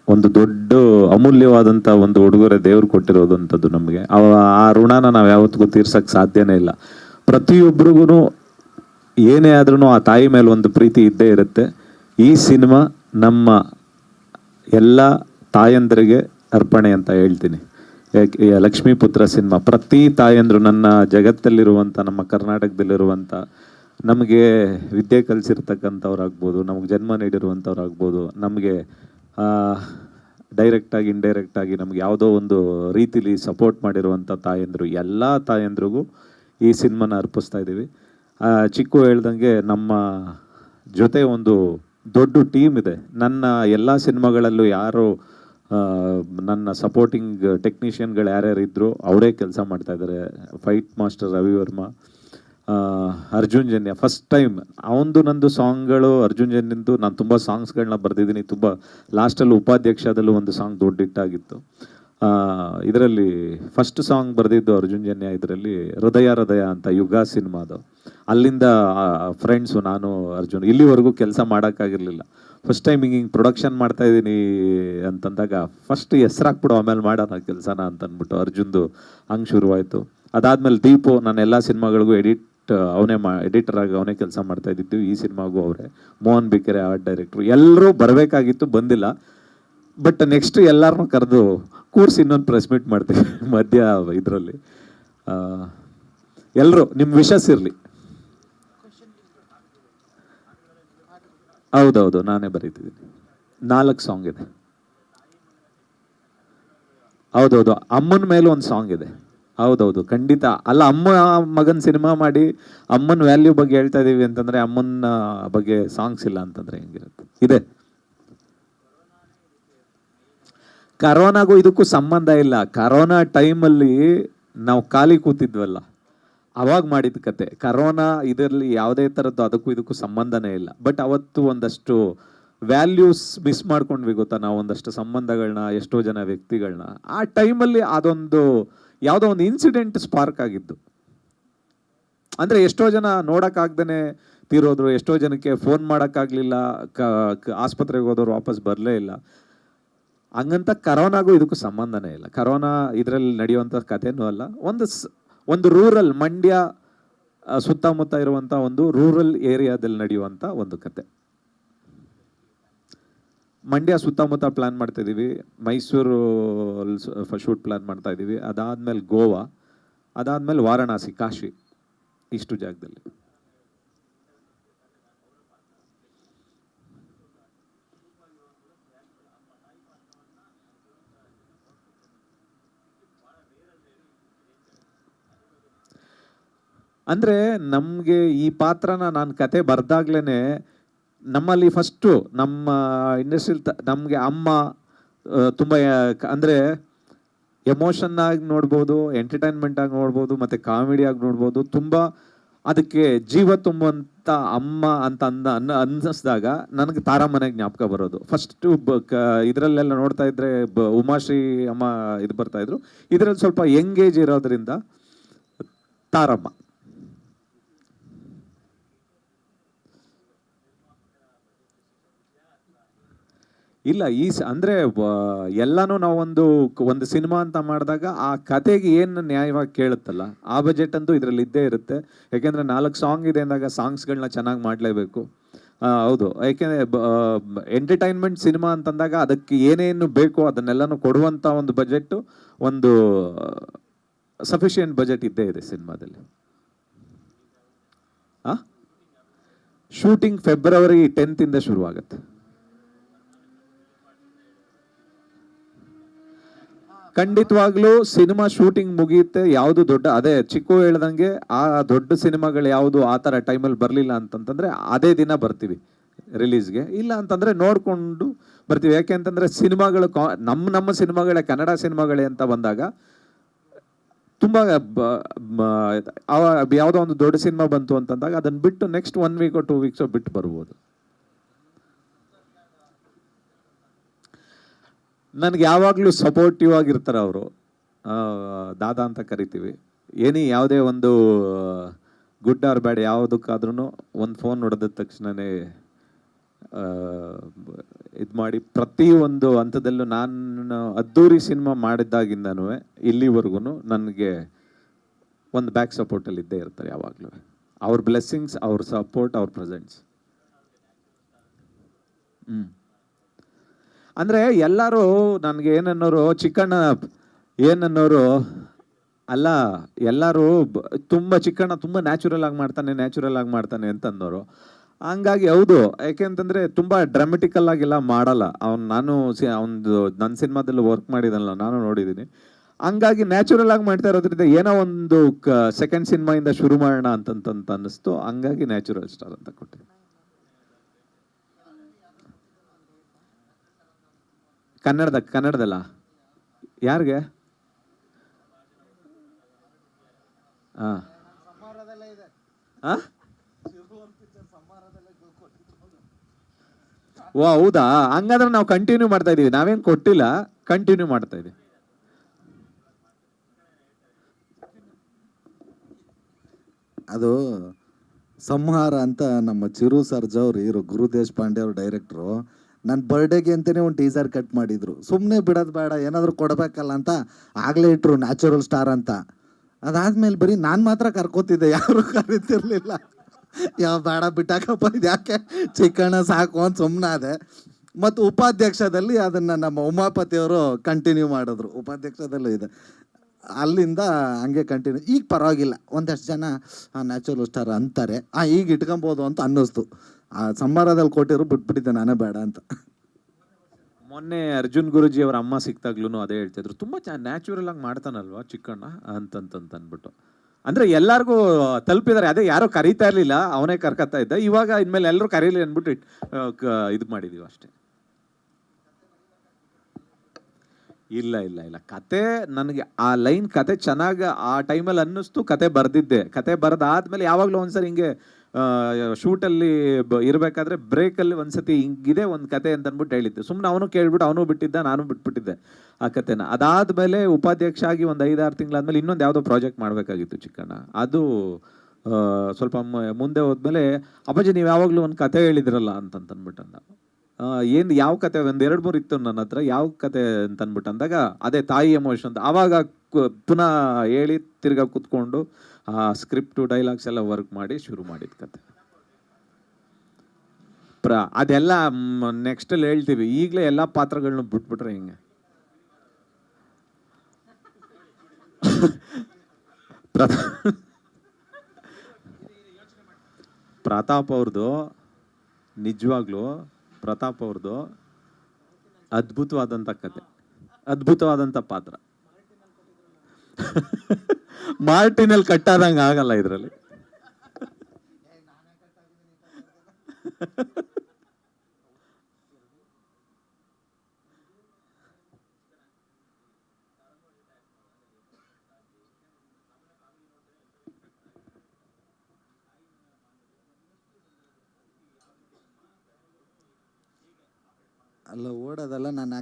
ಒಂದು ದೊಡ್ಡ ಅಮೂಲ್ಯವಾದಂಥ ಒಂದು ಉಡುಗೊರೆ ದೇವ್ರು ಕೊಟ್ಟಿರೋದಂಥದ್ದು ನಮಗೆ. ಆ ಋಣನ ನಾವು ಯಾವತ್ತಿಗೂ ತೀರ್ಸಕ್ಕೆ ಸಾಧ್ಯನೇ ಇಲ್ಲ. ಪ್ರತಿಯೊಬ್ಬರಿಗೂ ಏನೇ ಆದ್ರೂ ಆ ತಾಯಿ ಮೇಲೆ ಒಂದು ಪ್ರೀತಿ ಇದ್ದೇ ಇರುತ್ತೆ. ಈ ಸಿನಿಮಾ ನಮ್ಮ ಎಲ್ಲ ತಾಯಂದರಿಗೆ ಅರ್ಪಣೆ ಅಂತ ಹೇಳ್ತೀನಿ. ಲಕ್ಷ್ಮೀ ಪುತ್ರ ಸಿನಿಮಾ ಪ್ರತಿ ತಾಯಂದ್ರು, ನನ್ನ ಜಗತ್ತಲ್ಲಿರುವಂಥ, ನಮ್ಮ ಕರ್ನಾಟಕದಲ್ಲಿರುವಂಥ, ನಮಗೆ ವಿದ್ಯೆ ಕಲಿಸಿರ್ತಕ್ಕಂಥವ್ರಾಗ್ಬೋದು, ನಮಗೆ ಜನ್ಮ ನೀಡಿರುವಂಥವ್ರಾಗ್ಬೋದು, ನಮಗೆ ಡೈರೆಕ್ಟಾಗಿ ಇಂಡೈರೆಕ್ಟಾಗಿ ನಮ್ಗೆ ಯಾವುದೋ ಒಂದು ರೀತಿಲಿ ಸಪೋರ್ಟ್ ಮಾಡಿರುವಂಥ ತಾಯಂದರು, ಎಲ್ಲ ತಾಯಂದ್ರಿಗೂ ಈ ಸಿನಿಮಾನ ಅರ್ಪಿಸ್ತಾ ಇದ್ದೀವಿ. ಚಿಕ್ಕು ಹೇಳ್ದಂಗೆ ನಮ್ಮ ಜೊತೆ ಒಂದು ದೊಡ್ಡ ಟೀಮ್ ಇದೆ. ನನ್ನ ಎಲ್ಲ ಸಿನಿಮಾಗಳಲ್ಲೂ ಯಾರು ನನ್ನ ಸಪೋರ್ಟಿಂಗ್ ಟೆಕ್ನಿಷಿಯನ್ಗಳು ಯಾರ್ಯಾರು ಇದ್ದರು ಅವರೇ ಕೆಲಸ ಮಾಡ್ತಾಯಿದ್ದಾರೆ. Fight master Ravi Varma, Arjun Janya first time ನಂದು ಸಾಂಗ್ಗಳು, ಅರ್ಜುನ್ ಜನ್ಯಂದು ನಾನು ತುಂಬ ಸಾಂಗ್ಸ್ಗಳನ್ನ ಬರೆದಿದ್ದೀನಿ. ತುಂಬ ಲಾಸ್ಟಲ್ಲಿ ಉಪಾಧ್ಯಕ್ಷದಲ್ಲೂ ಒಂದು ಸಾಂಗ್ ದೊಡ್ಡ ಹಿಟ್ಟಾಗಿತ್ತು. ಇದರಲ್ಲಿ ಫಸ್ಟ್ ಸಾಂಗ್ ಬರೆದಿದ್ದು ಅರ್ಜುನ್ ಜನ್ಯ. ಇದರಲ್ಲಿ ಹೃದಯ ಅಂತ ಯುಗ ಸಿನಿಮಾದು. ಅಲ್ಲಿಂದ ಫ್ರೆಂಡ್ಸು, ನಾನು ಅರ್ಜುನ್ ಇಲ್ಲಿವರೆಗೂ ಕೆಲಸ ಮಾಡೋಕ್ಕಾಗಿರಲಿಲ್ಲ. ಫಸ್ಟ್ ಟೈಮ್ ಹಿಂಗೆ ಪ್ರೊಡಕ್ಷನ್ ಮಾಡ್ತಾ ಇದ್ದೀನಿ ಅಂತಂದಾಗ ಫಸ್ಟ್ ಹೆಸ್ರಾಕ್ಬಿಡು ಆಮೇಲೆ ಮಾಡೋಣ ಕೆಲಸನ ಅಂತ ಅಂದ್ಬಿಟ್ಟು ಅರ್ಜುನ್ದು ಹಂಗೆ ಶುರುವಾಯಿತು. ಅದಾದಮೇಲೆ ದೀಪು, ನಾನು ಎಲ್ಲ ಸಿನಿಮಾಗಳಿಗೂ ಎಡಿಟರ್ ಆಗಿ ಅವನೇ ಕೆಲಸ ಮಾಡ್ತಾ ಇದ್ದಿದ್ದು. ಈ ಸಿನಿಮಾಗೂ ಅವರೇ. Mohan B Kere art director. ಎಲ್ಲರೂ ಬರಬೇಕಾಗಿತ್ತು, ಬಂದಿಲ್ಲ. ಬಟ್ ನೆಕ್ಸ್ಟ್ ಎಲ್ಲರನ್ನೂ ಕರೆದು ಕೂರ್ಸಿ ಇನ್ನೊಂದು ಪ್ರೆಸ್ ಮೀಟ್ ಮಾಡ್ತೀವಿ ಮಧ್ಯ ಇದರಲ್ಲಿ. ಎಲ್ಲರೂ ನಿಮ್ಮ ವಿಶಸ್ ಇರಲಿ. ಹೌದೌದು, ನಾನೇ ಬರೀತಿದ್ದೀನಿ. 4 ಸಾಂಗ್ ಇದೆ. ಹೌದೌದು, ಅಮ್ಮನ ಮೇಲೂ ಒಂದು ಸಾಂಗ್ ಇದೆ. ಹೌದೌದು, ಖಂಡಿತ. ಅಲ್ಲ, ಅಮ್ಮ ಮಗನ ಸಿನಿಮಾ ಮಾಡಿ ಅಮ್ಮನ ವ್ಯಾಲ್ಯೂ ಬಗ್ಗೆ ಹೇಳ್ತಾ ಇದೀವಿ ಅಂತಂದ್ರೆ ಅಮ್ಮನ ಬಗ್ಗೆ ಸಾಂಗ್ಸ್ ಇಲ್ಲ ಅಂತಂದ್ರೆ ಹೆಂಗಿರುತ್ತೆ? ಇದೆ. ಕರೋನಾಗೂ ಇದಕ್ಕೂ ಸಂಬಂಧ ಇಲ್ಲ. ಕರೋನಾ ಟೈಮಲ್ಲಿ ನಾವು ಖಾಲಿ ಕೂತಿದ್ವಲ್ಲ, ಅವಾಗ ಮಾಡಿದ ಕತೆ. ಕರೋನಾ ಇದರಲ್ಲಿ ಯಾವುದೇ ಥರದ್ದು ಅದಕ್ಕೂ ಇದಕ್ಕೂ ಸಂಬಂಧನೇ ಇಲ್ಲ. ಬಟ್ ಅವತ್ತು ಒಂದಷ್ಟು ವ್ಯಾಲ್ಯೂಸ್ ಮಿಸ್ ಮಾಡ್ಕೊಂಡ್ವಿ ಗೊತ್ತಾ ನಾವು, ಒಂದಷ್ಟು ಸಂಬಂಧಗಳನ್ನ, ಎಷ್ಟೋ ಜನ ವ್ಯಕ್ತಿಗಳನ್ನ. ಆ ಟೈಮಲ್ಲಿ ಅದೊಂದು ಯಾವುದೋ ಒಂದು ಇನ್ಸಿಡೆಂಟ್ ಸ್ಪಾರ್ಕ್ ಆಗಿದ್ದು. ಅಂದರೆ ಎಷ್ಟೋ ಜನ ನೋಡೋಕ್ಕಾಗ್ದೇ ತೀರೋದ್ರು, ಎಷ್ಟೋ ಜನಕ್ಕೆ ಫೋನ್ ಮಾಡೋಕ್ಕಾಗಲಿಲ್ಲ, ಆಸ್ಪತ್ರೆಗೆ ಹೋದವ್ರು ವಾಪಸ್ ಬರಲೇ ಇಲ್ಲ. ಹಂಗಂತ ಕರೋನಾಗೂ ಇದಕ್ಕೂ ಸಂಬಂಧನೇ ಇಲ್ಲ. ಕರೋನಾ ಇದರಲ್ಲಿ ನಡೆಯುವಂಥ ಕಥೆನೂ ಅಲ್ಲ. ಒಂದು ರೂರಲ್, ಮಂಡ್ಯ ಸುತ್ತಮುತ್ತ ಇರುವಂಥ ಒಂದು ರೂರಲ್ ಏರಿಯಾದಲ್ಲಿ ನಡೆಯುವಂಥ ಒಂದು ಕತೆ. ಮಂಡ್ಯ ಸುತ್ತಮುತ್ತ ಪ್ಲಾನ್ ಮಾಡ್ತಾ ಇದ್ದೀವಿ, ಮೈಸೂರು ಶೂಟ್ ಪ್ಲಾನ್ ಮಾಡ್ತಾ ಇದ್ದೀವಿ, ಅದಾದ್ಮೇಲೆ ಗೋವಾ, ಅದಾದ್ಮೇಲೆ ವಾರಣಾಸಿ, ಕಾಶಿ, ಇಷ್ಟು ಜಾಗದಲ್ಲಿ. ಅಂದರೆ ನಮಗೆ ಈ ಪಾತ್ರನ ನಾನು ಕತೆ ಬರ್ದಾಗ್ಲೇ ನಮ್ಮಲ್ಲಿ ಫಸ್ಟು ನಮ್ಮ ಇಂಡಸ್ಟ್ರಿಲ್ ನಮಗೆ ಅಮ್ಮ ತುಂಬ ಅಂದರೆ ಎಮೋಷನ್ ಆಗಿ ನೋಡ್ಬೋದು, ಎಂಟರ್ಟೈನ್ಮೆಂಟ್ ಆಗಿ ನೋಡ್ಬೋದು, ಮತ್ತು ಕಾಮಿಡಿ ಆಗಿ ನೋಡ್ಬೋದು. ತುಂಬ ಅದಕ್ಕೆ ಜೀವ ತುಂಬುವಂಥ ಅಮ್ಮ ಅಂತ ಅನ್ನಿಸ್ದಾಗ ನನಗೆ ತಾರಮ್ಮನೆಗೆ ಜ್ಞಾಪಕ ಬರೋದು. ಫಸ್ಟು ಇದರಲ್ಲೆಲ್ಲ ನೋಡ್ತಾ ಇದ್ರೆ ಉಮಾಶ್ರೀ ಅಮ್ಮ ಇದು ಬರ್ತಾಯಿದ್ರು. ಇದರಲ್ಲಿ ಸ್ವಲ್ಪ ಯಂಗೇಜ್ ಇರೋದ್ರಿಂದ ತಾರಮ್ಮ. ಇಲ್ಲ, ಅಂದರೆ ಎಲ್ಲನೂ ನಾವು ಒಂದು ಸಿನಿಮಾ ಅಂತ ಮಾಡಿದಾಗ ಆ ಕತೆಗೆ ಏನು ನ್ಯಾಯವಾಗಿ ಕೇಳುತ್ತಲ್ಲ, ಆ ಬಜೆಟ್ ಅಂತೂ ಇದರಲ್ಲಿ ಇದ್ದೇ ಇರುತ್ತೆ. ಯಾಕೆಂದರೆ 4 ಸಾಂಗ್ ಇದೆ ಅಂದಾಗ ಸಾಂಗ್ಸ್ಗಳನ್ನ ಚೆನ್ನಾಗಿ ಮಾಡಲೇಬೇಕು. ಹೌದು, ಯಾಕೆಂದರೆ ಎಂಟರ್ಟೈನ್ಮೆಂಟ್ ಸಿನಿಮಾ ಅಂತಂದಾಗ ಅದಕ್ಕೆ ಏನೇನು ಬೇಕೋ ಅದನ್ನೆಲ್ಲನೂ ಕೊಡುವಂಥ ಒಂದು ಬಜೆಟ್ಟು, ಒಂದು ಸಫಿಷಿಯೆಂಟ್ ಬಜೆಟ್ ಇದ್ದೇ ಇದೆ ಸಿನಿಮಾದಲ್ಲಿ. ಶೂಟಿಂಗ್ ಫೆಬ್ರವರಿ 10th ಶುರುವಾಗುತ್ತೆ. ಖಂಡಿತವಾಗ್ಲೂ ಸಿನಿಮಾ ಶೂಟಿಂಗ್ ಮುಗಿಯುತ್ತೆ. ಯಾವುದು ದೊಡ್ಡ, ಅದೇ ಚಿಕ್ಕು ಹೇಳ್ದಂಗೆ, ಆ ದೊಡ್ಡ ಸಿನಿಮಾಗಳು ಯಾವುದು ಆ ಥರ ಟೈಮಲ್ಲಿ ಬರಲಿಲ್ಲ ಅಂತಂತಂದರೆ ಅದೇ ದಿನ ಬರ್ತೀವಿ ರಿಲೀಸ್ಗೆ. ಇಲ್ಲ ಅಂತಂದರೆ ನೋಡಿಕೊಂಡು ಬರ್ತೀವಿ. ಯಾಕೆ ಅಂತಂದರೆ ಸಿನಿಮಾಗಳು ನಮ್ಮ ಸಿನಿಮಾಗಳೇ, ಕನ್ನಡ ಸಿನಿಮಾಗಳೇ ಅಂತ ಬಂದಾಗ ತುಂಬ ಯಾವುದೋ ಒಂದು ದೊಡ್ಡ ಸಿನಿಮಾ ಬಂತು ಅಂತಂದಾಗ ಅದನ್ನು ಬಿಟ್ಟು ನೆಕ್ಸ್ಟ್ 1 week or 2 weeks ಬಿಟ್ಟು ಬರ್ಬೋದು. ನನಗೆ ಯಾವಾಗಲೂ ಸಪೋರ್ಟಿವ್ ಆಗಿರ್ತಾರೆ ಅವರು. ದಾದಾ ಅಂತ ಕರಿತೀವಿ. ಯಾವುದೇ ಒಂದು ಗುಡ್ ಆರ್ ಬ್ಯಾಡ್ ಯಾವುದಕ್ಕಾದ್ರೂ ಒಂದು ಫೋನ್ ಹೊಡೆದ ತಕ್ಷಣವೇ ಇದು ಮಾಡಿ ಪ್ರತಿಯೊಂದು ಹಂತದಲ್ಲೂ ನಾನು ಅದ್ದೂರಿ ಸಿನಿಮಾ ಮಾಡಿದ್ದಾಗಿಂದನೂ ಇಲ್ಲಿವರೆಗೂ ನನಗೆ ಒಂದು ಬ್ಯಾಕ್ ಸಪೋರ್ಟಲ್ಲಿ ಇದ್ದೇ ಇರ್ತಾರೆ ಯಾವಾಗಲೂ. ಅವ್ರ ಬ್ಲೆಸ್ಸಿಂಗ್ಸ್, ಅವ್ರ ಸಪೋರ್ಟ್, ಅವ್ರ ಪ್ರೆಸೆನ್ಸ್. ಅಂದರೆ ಎಲ್ಲರೂ ನನಗೆ ಏನನ್ನೋರು, ಚಿಕ್ಕಣ್ಣ ಏನನ್ನೋರು ಅಲ್ಲ, ಎಲ್ಲರೂ ತುಂಬ ಚಿಕ್ಕಣ್ಣ ತುಂಬ ನ್ಯಾಚುರಲ್ ಆಗಿ ಮಾಡ್ತಾನೆ ಅಂತ ಅನ್ನೋರು. ಹಂಗಾಗಿ ಹೌದು, ಯಾಕೆಂತಂದರೆ ತುಂಬ ಡ್ರಾಮೆಟಿಕಲ್ ಆಗಿಲ್ಲ ಮಾಡಲ್ಲ ನಾನು ನನ್ನ ಸಿನಿಮಾದಲ್ಲಿ ವರ್ಕ್ ಮಾಡಿದಲ್ಲ, ನಾನು ನೋಡಿದ್ದೀನಿ. ಹಂಗಾಗಿ ನ್ಯಾಚುರಲ್ ಆಗಿ ಮಾಡ್ತಾ ಇರೋದ್ರಿಂದ ಏನೋ ಒಂದು ಸೆಕೆಂಡ್ ಸಿನಿಮಾಯಿಂದ ಶುರು ಮಾಡೋಣ ಅಂತ ಅನ್ನಿಸ್ತು. ಹಂಗಾಗಿ ನ್ಯಾಚುರಲ್ ಸ್ಟಾರ್ ಅಂತ ಕೊಟ್ಟೆ. ಕನ್ನಡದಲ್ಲ ಯಾರಿಗೆ? ಓ ಹೌದಾ, ಹಂಗಾದ್ರೆ ನಾವು ಕಂಟಿನ್ಯೂ ಮಾಡ್ತಾ ಇದೀವಿ. ನಾವೇನು ಕೊಟ್ಟಿಲ್ಲ, ಕಂಟಿನ್ಯೂ ಮಾಡ್ತಾ ಇದೀವಿ. ಅದು ಸಂಹಾರ ಅಂತ ನಮ್ಮ ಚಿರು ಸರ್ಜಾ ಅವ್ರು ಹೀರೋ, ಗುರು ದೇಶಪಾಂಡೆ ಅವ್ರ ಡೈರೆಕ್ಟ್ರು, ನನ್ನ ಬರ್ಡೇಗೆ ಅಂತಲೇ ಒಂದು ಟೀಸರ್ ಕಟ್ ಮಾಡಿದ್ರು. ಸುಮ್ಮನೆ ಬಿಡೋದು ಬೇಡ, ಏನಾದರೂ ಕೊಡಬೇಕಲ್ಲ ಅಂತ ಆಗಲೇ ಇಟ್ಟರು ನ್ಯಾಚುರಲ್ ಸ್ಟಾರ್ ಅಂತ. ಅದಾದ್ಮೇಲೆ ಬರೀ ನಾನು ಮಾತ್ರ ಕರ್ಕೋತಿದ್ದೆ, ಯಾರು ಕರೀತಿರ್ಲಿಲ್ಲ. ಬೇಡ ಬಿಟ್ಟಾಕಪ್ಪ, ಇದು ಯಾಕೆ ಚಿಕ್ಕಣ್ಣ ಸಾಕು ಅಂತ ಸುಮ್ಮನೆ ಅದೇ. ಮತ್ತು ಉಪಾಧ್ಯಕ್ಷದಲ್ಲಿ ಅದನ್ನು ನಮ್ಮ ಉಮಾಪತಿಯವರು ಕಂಟಿನ್ಯೂ ಮಾಡಿದ್ರು. ಉಪಾಧ್ಯಕ್ಷದಲ್ಲೂ ಇದೆ, ಅಲ್ಲಿಂದ ಹಂಗೆ ಕಂಟಿನ್ಯೂ. ಈಗ ಪರವಾಗಿಲ್ಲ, ಒಂದಷ್ಟು ಜನ ನ್ಯಾಚುರಲ್ ಸ್ಟಾರ್ ಅಂತಾರೆ, ಈಗ ಇಟ್ಕೊಬೋದು ಅಂತ ಅನ್ನಿಸ್ತು. ಆ ಸಂಬಾರದಲ್ಲಿ ಕೊಟ್ಟಿದ್ರು ಬಿಟ್ಬಿಟ್ಟಿದ್ದೆ ನಾನೇ ಬೇಡ ಅಂತ. ಮೊನ್ನೆ ಅರ್ಜುನ್ ಗುರುಜಿ ಅವ್ರ ಅಮ್ಮ ಸಿಕ್ತಾಗ್ಲೂ ಅದೇ ಹೇಳ್ತಿದ್ರು, ತುಂಬ ನ್ಯಾಚುರಲ್ ಆಗಿ ಮಾಡ್ತಾನಲ್ವಾ ಚಿಕ್ಕಣ್ಣ ಅಂತಂತ ಅಂದ್ಬಿಟ್ಟು. ಅಂದ್ರೆ ಎಲ್ಲಾರ್ಗೂ ತಲುಪಿದ್ದಾರೆ. ಅದೇ ಯಾರೋ ಕರೀತಾ ಇರ್ಲಿಲ್ಲ, ಅವನೇ ಕರ್ಕತ್ತಾ ಇದ್ದ. ಇವಾಗ ಇನ್ಮೇಲೆ ಎಲ್ಲರೂ ಕರೀಲಿ ಅಂದ್ಬಿಟ್ಟು ಇದು ಮಾಡಿದೀವಿ ಅಷ್ಟೇ. ಇಲ್ಲ ಇಲ್ಲ ಇಲ್ಲ, ಕತೆ ನನಗೆ ಆ ಲೈನ್ ಕತೆ ಚೆನ್ನಾಗಿ ಆ ಟೈಮಲ್ಲಿ ಅನ್ನಿಸ್ತು. ಕತೆ ಬರೆದಿದ್ದೆ. ಕತೆ ಬರೆದಾದ್ಮೇಲೆ ಯಾವಾಗಲೂ ಒಂದ್ಸರಿ ಹಿಂಗೆ ಶೂಟಲ್ಲಿ ಇರಬೇಕಾದ್ರೆ ಬ್ರೇಕಲ್ಲಿ ಒಂದ್ಸತಿ ಹಿಂಗಿದೆ ಒಂದು ಕತೆ ಅಂತ ಅಂದ್ಬಿಟ್ಟು ಹೇಳಿದ್ದೆ. ಸುಮ್ಮನೆ ಅವನು ಕೇಳ್ಬಿಟ್ಟು ಅವನು ಬಿಟ್ಟಿದ್ದ, ನಾನು ಬಿಟ್ಬಿಟ್ಟಿದ್ದೆ ಆ ಕತೆನ. ಅದಾದಮೇಲೆ ಉಪಾಧ್ಯಕ್ಷ ಆಗಿ ಒಂದು 5-6 ತಿಂಗಳಾದ್ಮೇಲೆ ಇನ್ನೊಂದು ಯಾವುದೋ ಪ್ರಾಜೆಕ್ಟ್ ಮಾಡಬೇಕಾಗಿತ್ತು ಚಿಕ್ಕಣ್ಣ. ಅದು ಸ್ವಲ್ಪ ಮುಂದೆ ಹೋದ್ಮೇಲೆ ಅಪ್ಪಾಜಿ ನೀವು ಯಾವಾಗಲೂ ಒಂದು ಕತೆ ಹೇಳಿದ್ರಲ್ಲ ಅಂತಂದ್ಬಿಟ್ಟು ಅಂದ. ಏನು ಯಾವ ಕತೆ, ಒಂದು 2-3 ಇತ್ತು ನನ್ನ ಹತ್ರ, ಯಾವ ಕತೆ ಅಂತ ಅಂದ್ಬಿಟ್ಟು ಅಂದಾಗ ಅದೇ ತಾಯಿ ಎಮೋಷನ್. ಆವಾಗ ಪುನಃ ಹೇಳಿ ತಿರ್ಗಾ ಕೂತ್ಕೊಂಡು ಆ ಸ್ಕ್ರಿಪ್ಟು ಡೈಲಾಗ್ಸ್ ಎಲ್ಲ ವರ್ಕ್ ಮಾಡಿ ಶುರು ಮಾಡಿದ ಕತೆ. ಅದೆಲ್ಲ ನೆಕ್ಸ್ಟಲ್ಲಿ ಹೇಳ್ತೀವಿ. ಈಗಲೇ ಎಲ್ಲ ಪಾತ್ರಗಳನ್ನ ಬಿಟ್ಬಿಟ್ರೆ ಹಿಂಗೆ. ಪ್ರತಾಪ್ ಅವ್ರದ್ದು ನಿಜವಾಗ್ಲೂ ಪ್ರತಾಪ್ ಅವ್ರದ್ದು ಅದ್ಭುತವಾದಂಥ ಕತೆ, ಅದ್ಭುತವಾದಂಥ ಪಾತ್ರ. ಮಾರ್ಟಿನಲ್ಲಿ ಕಟ್ಟಾದಂಗೆ ಆಗಲ್ಲ ಇದರಲ್ಲಿ. ಅಲ್ಲ ಓಡೋದಲ್ಲ, ನಾನು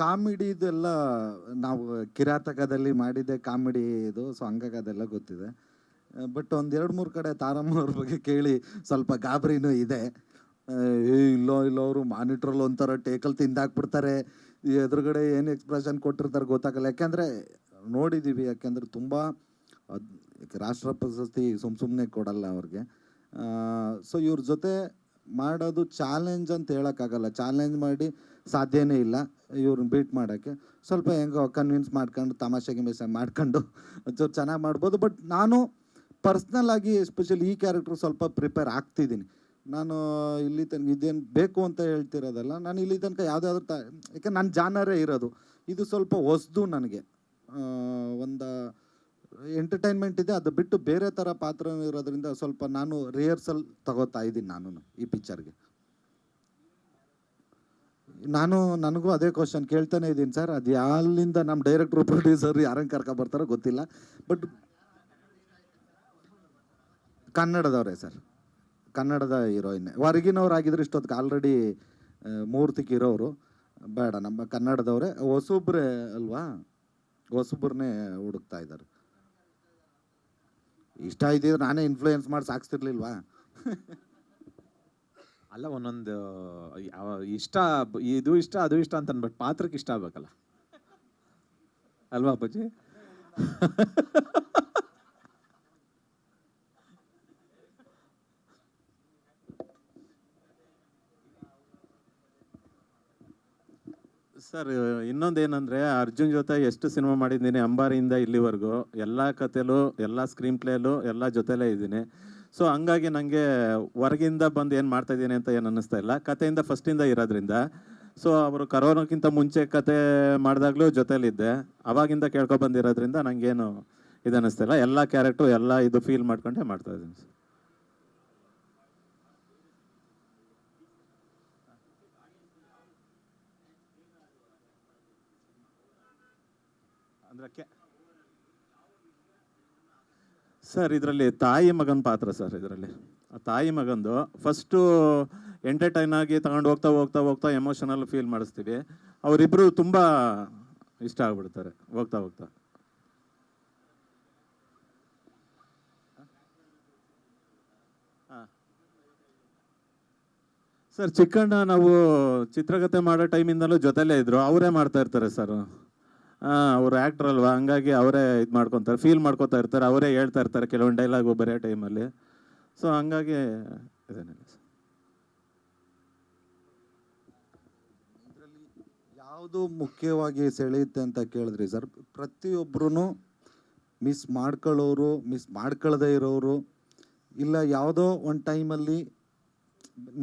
ಕಾಮಿಡಿದೆಲ್ಲ ನಾವು ಕಿರಾತಕದಲ್ಲಿ ಮಾಡಿದ್ದೆ ಕಾಮಿಡಿ ಇದು. ಸೊ ಹಂಗಾಗಿ ಅದೆಲ್ಲ ಗೊತ್ತಿದೆ. ಬಟ್ ಒಂದು 2-3 ಕಡೆ ತಾರಮ್ಮವ್ರ ಬಗ್ಗೆ ಕೇಳಿ ಸ್ವಲ್ಪ ಗಾಬರಿನೂ ಇದೆ. ಇಲ್ಲೋ ಅವರು ಮಾನಿಟ್ರಲ್ಲಿ ಒಂಥರ ಟೇಕಲ್ ತಿಂದಾಕ್ಬಿಡ್ತಾರೆ, ಎದುರುಗಡೆ ಏನು ಎಕ್ಸ್ಪ್ರೆಷನ್ ಕೊಟ್ಟಿರ್ತಾರೆ ಗೊತ್ತಾಗಲ್ಲ. ಯಾಕೆಂದರೆ ನೋಡಿದ್ದೀವಿ, ಯಾಕೆಂದರೆ ತುಂಬ ರಾಷ್ಟ್ರ ಪ್ರಶಸ್ತಿ ಸುಮ್ಮನೆ ಕೊಡಲ್ಲ ಅವ್ರಿಗೆ. ಸೊ ಇವ್ರ ಜೊತೆ ಮಾಡೋದು ಚಾಲೆಂಜ್ ಅಂತ ಹೇಳೋಕ್ಕಾಗಲ್ಲ. ಚಾಲೆಂಜ್ ಮಾಡಿ ಸಾಧ್ಯನೇ ಇಲ್ಲ ಇವ್ರನ್ನ ಬೀಟ್ ಮಾಡೋಕ್ಕೆ. ಸ್ವಲ್ಪ ಹೆಂಗೋ ಕನ್ವಿನ್ಸ್ ಮಾಡ್ಕೊಂಡು ತಮಾಷೆಗೆ ಮಾಡ್ಕೊಂಡು ಒಂಚೂರು ಚೆನ್ನಾಗಿ ಮಾಡ್ಬೋದು. ಬಟ್ ನಾನು ಪರ್ಸ್ನಲ್ ಆಗಿ ಎಸ್ಪೆಷಲಿ ಈ ಕ್ಯಾರೆಕ್ಟರ್ ಸ್ವಲ್ಪ ಪ್ರಿಪೇರ್ ಆಗ್ತಿದ್ದೀನಿ. ನಾನು ಇಲ್ಲಿ ತನಕ ಇದೇನು ಬೇಕು ಅಂತ ಹೇಳ್ತಿರೋದಲ್ಲ, ನಾನು ಇಲ್ಲಿ ತನಕ ಯಾವುದಾದ್ರೂ ಯಾಕೆ ನನ್ನ ಜಾನರೇ ಇರೋದು ಇದು. ಸ್ವಲ್ಪ ಹೊಸದು ನನಗೆ, ಒಂದು ಎಂಟರ್ಟೈನ್ಮೆಂಟ್ ಇದೆ. ಅದು ಬಿಟ್ಟು ಬೇರೆ ಥರ ಪಾತ್ರ ಇರೋದ್ರಿಂದ ಸ್ವಲ್ಪ ನಾನು ರಿಹರ್ಸಲ್ ತಗೋತಾ ಇದ್ದೀನಿ ನಾನು ಈ ಪಿಕ್ಚರ್ಗೆ. ನನಗೂ ಅದೇ ಕ್ವಶನ್ ಕೇಳ್ತಾನೆ ಇದ್ದೀನಿ ಸರ್. ಅದು ಯಾಲಿಂದ ನಮ್ಮ ಡೈರೆಕ್ಟ್ರು ಪ್ರೊಡ್ಯೂಸರ್ ಯಾರನ್ನು ಕರ್ಕೊಬರ್ತಾರೋ ಗೊತ್ತಿಲ್ಲ. ಬಟ್ ಕನ್ನಡದವರೇ ಸರ್, ಕನ್ನಡದ ಹೀರೋಯಿನ್. ಹೊರಗಿನವ್ರು ಆಗಿದ್ರೆ ಇಷ್ಟೊತ್ತಿಗೆ ಆಲ್ರೆಡಿ ಮೂರ್ತಿಗೆ ಇರೋರು. ಬೇಡ, ನಮ್ಮ ಕನ್ನಡದವರೇ ಹೊಸೊಬ್ರೆ ಅಲ್ವಾ, ಹೊಸೊಬ್ರನ್ನೇ ಹುಡುಕ್ತಾ ಇದ್ದಾರೆ. ಇಷ್ಟ ಇದ್ದಿದ್ರೆ ನಾನೇ ಇನ್ಫ್ಲೂಯೆನ್ಸ್ ಮಾಡಿ ಸಾಕ್ಸ್ತಿರ್ಲಿಲ್ವಾ? ಅಲ್ಲ, ಒಂದೊಂದು ಇಷ್ಟ, ಇದು ಇಷ್ಟ ಅದು ಇಷ್ಟ ಅಂತ ಅನ್ಬಿಟ್ಟು ಪಾತ್ರಕ್ಕೆ ಇಷ್ಟ ಆಗ್ಬೇಕಲ್ಲ ಅಲ್ವಾ ಅಪ್ಪಾಜಿ? ಸರ್ ಇನ್ನೊಂದೇನೆಂದರೆ, ಅರ್ಜುನ್ ಜೊತೆ ಎಷ್ಟು ಸಿನಿಮಾ ಮಾಡಿದ್ದೀನಿ ಅಂಬಾರಿಯಿಂದ ಇಲ್ಲಿವರೆಗೂ. ಎಲ್ಲ ಕಥೆಲೂ, ಎಲ್ಲ ಸ್ಕ್ರೀನ್ ಪ್ಲೇಲೂ, ಎಲ್ಲ ಜೊತೆಲೇ ಇದ್ದೀನಿ. ಸೊ ಹಂಗಾಗಿ ನನಗೆ ಹೊರಗಿಂದ ಬಂದು ಏನು ಮಾಡ್ತಾಯಿದ್ದೀನಿ ಅಂತ ಏನು ಅನ್ನಿಸ್ತಾ ಇಲ್ಲ. ಕಥೆಯಿಂದ ಫಸ್ಟಿಂದ ಇರೋದ್ರಿಂದ. ಸೊ ಅವರು ಕರೋನಾಕ್ಕಿಂತ ಮುಂಚೆ ಕತೆ ಮಾಡಿದಾಗಲೂ ಜೊತೆಲಿದ್ದೆ. ಅವಾಗಿಂದ ಕೇಳ್ಕೊಬಂದಿರೋದ್ರಿಂದ ನನಗೇನು ಇದು ಅನ್ನಿಸ್ತಾ ಇಲ್ಲ. ಎಲ್ಲ ಕ್ಯಾರೆಕ್ಟ್ರು ಎಲ್ಲ ಇದು ಫೀಲ್ ಮಾಡ್ಕೊಂಡೆ ಮಾಡ್ತಾಯಿದ್ದೀನಿ ಸರ್. ಅಂದ್ರೆ ಸರ್ ಇದರಲ್ಲಿ ತಾಯಿ ಮಗನ ಪಾತ್ರ ಸರ್. ಇದರಲ್ಲಿ ಆ ತಾಯಿ ಮಗಂದು ಫಸ್ಟು ಎಂಟರ್ಟೈನ್ ಆಗಿ ತಗೊಂಡು ಹೋಗ್ತಾ ಹೋಗ್ತಾ ಹೋಗ್ತಾ ಎಮೋಷನಲ್ ಫೀಲ್ ಮಾಡಿಸ್ತೀವಿ. ಅವರಿಬ್ಬರು ತುಂಬ ಇಷ್ಟ ಆಗ್ಬಿಡ್ತಾರೆ ಹೋಗ್ತಾ ಹೋಗ್ತಾ. ಸರ್ ಚಿಕ್ಕಣ್ಣ ನಾವು ಚಿತ್ರಕಥೆ ಮಾಡೋ ಟೈಮಿಂದಲೂ ಜೊತೆಲೇ ಇದ್ರು. ಅವರೇ ಮಾಡ್ತಾ ಇರ್ತಾರೆ ಸರ್. ಅವ್ರು ಆ್ಯಕ್ಟ್ರ್ ಅಲ್ವಾ, ಹಂಗಾಗಿ ಅವರೇ ಇದು ಮಾಡ್ಕೊತಾರೆ, ಫೀಲ್ ಮಾಡ್ಕೊತಾ ಇರ್ತಾರೆ. ಅವರೇ ಹೇಳ್ತಾ ಇರ್ತಾರೆ ಕೆಲವೊಂದು ಡೈಲಾಗು ಬರೋ ಟೈಮಲ್ಲಿ. ಸೊ ಹಂಗಾಗಿ ಇದೇನಿಲ್ಲ ಸರ್. ಇದರಲ್ಲಿ ಯಾವುದು ಮುಖ್ಯವಾಗಿ ಸೆಳೆಯುತ್ತೆ ಅಂತ ಕೇಳಿದ್ರಿ ಸರ್. ಪ್ರತಿಯೊಬ್ಬರೂ ಮಿಸ್ ಮಾಡ್ಕೊಳ್ಳೋರು, ಮಿಸ್ ಮಾಡ್ಕೊಳ್ಳದೇ ಇರೋರು, ಇಲ್ಲ ಯಾವುದೋ ಒಂದು ಟೈಮಲ್ಲಿ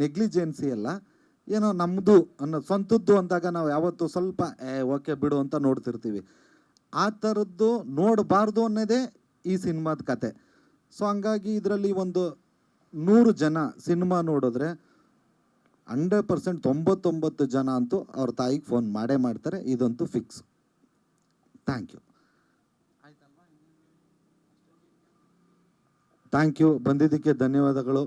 ನೆಗ್ಲಿಜೆನ್ಸಿ ಅಲ್ಲ, ಏನೋ ನಮ್ಮದು ಅನ್ನೋ ಸ್ವಂತದ್ದು ಅಂದಾಗ ನಾವು ಯಾವತ್ತೂ ಸ್ವಲ್ಪ ಓಕೆ ಬಿಡು ಅಂತ ನೋಡ್ತಿರ್ತೀವಿ. ಆ ಥರದ್ದು ನೋಡಬಾರ್ದು ಅನ್ನೋದೇ ಈ ಸಿನಿಮಾದ ಕತೆ. ಸೊ ಹಂಗಾಗಿ ಇದರಲ್ಲಿ ಒಂದು 100 ಜನ ಸಿನಿಮಾ ನೋಡಿದ್ರೆ 100% 99 ಜನ ಅಂತೂ ಅವ್ರ ತಾಯಿಗೆ ಫೋನ್ ಮಾಡೇ ಮಾಡ್ತಾರೆ, ಇದಂತೂ ಫಿಕ್ಸ್. ಥ್ಯಾಂಕ್ ಯು ಬಂದಿದ್ದಕ್ಕೆ ಧನ್ಯವಾದಗಳು.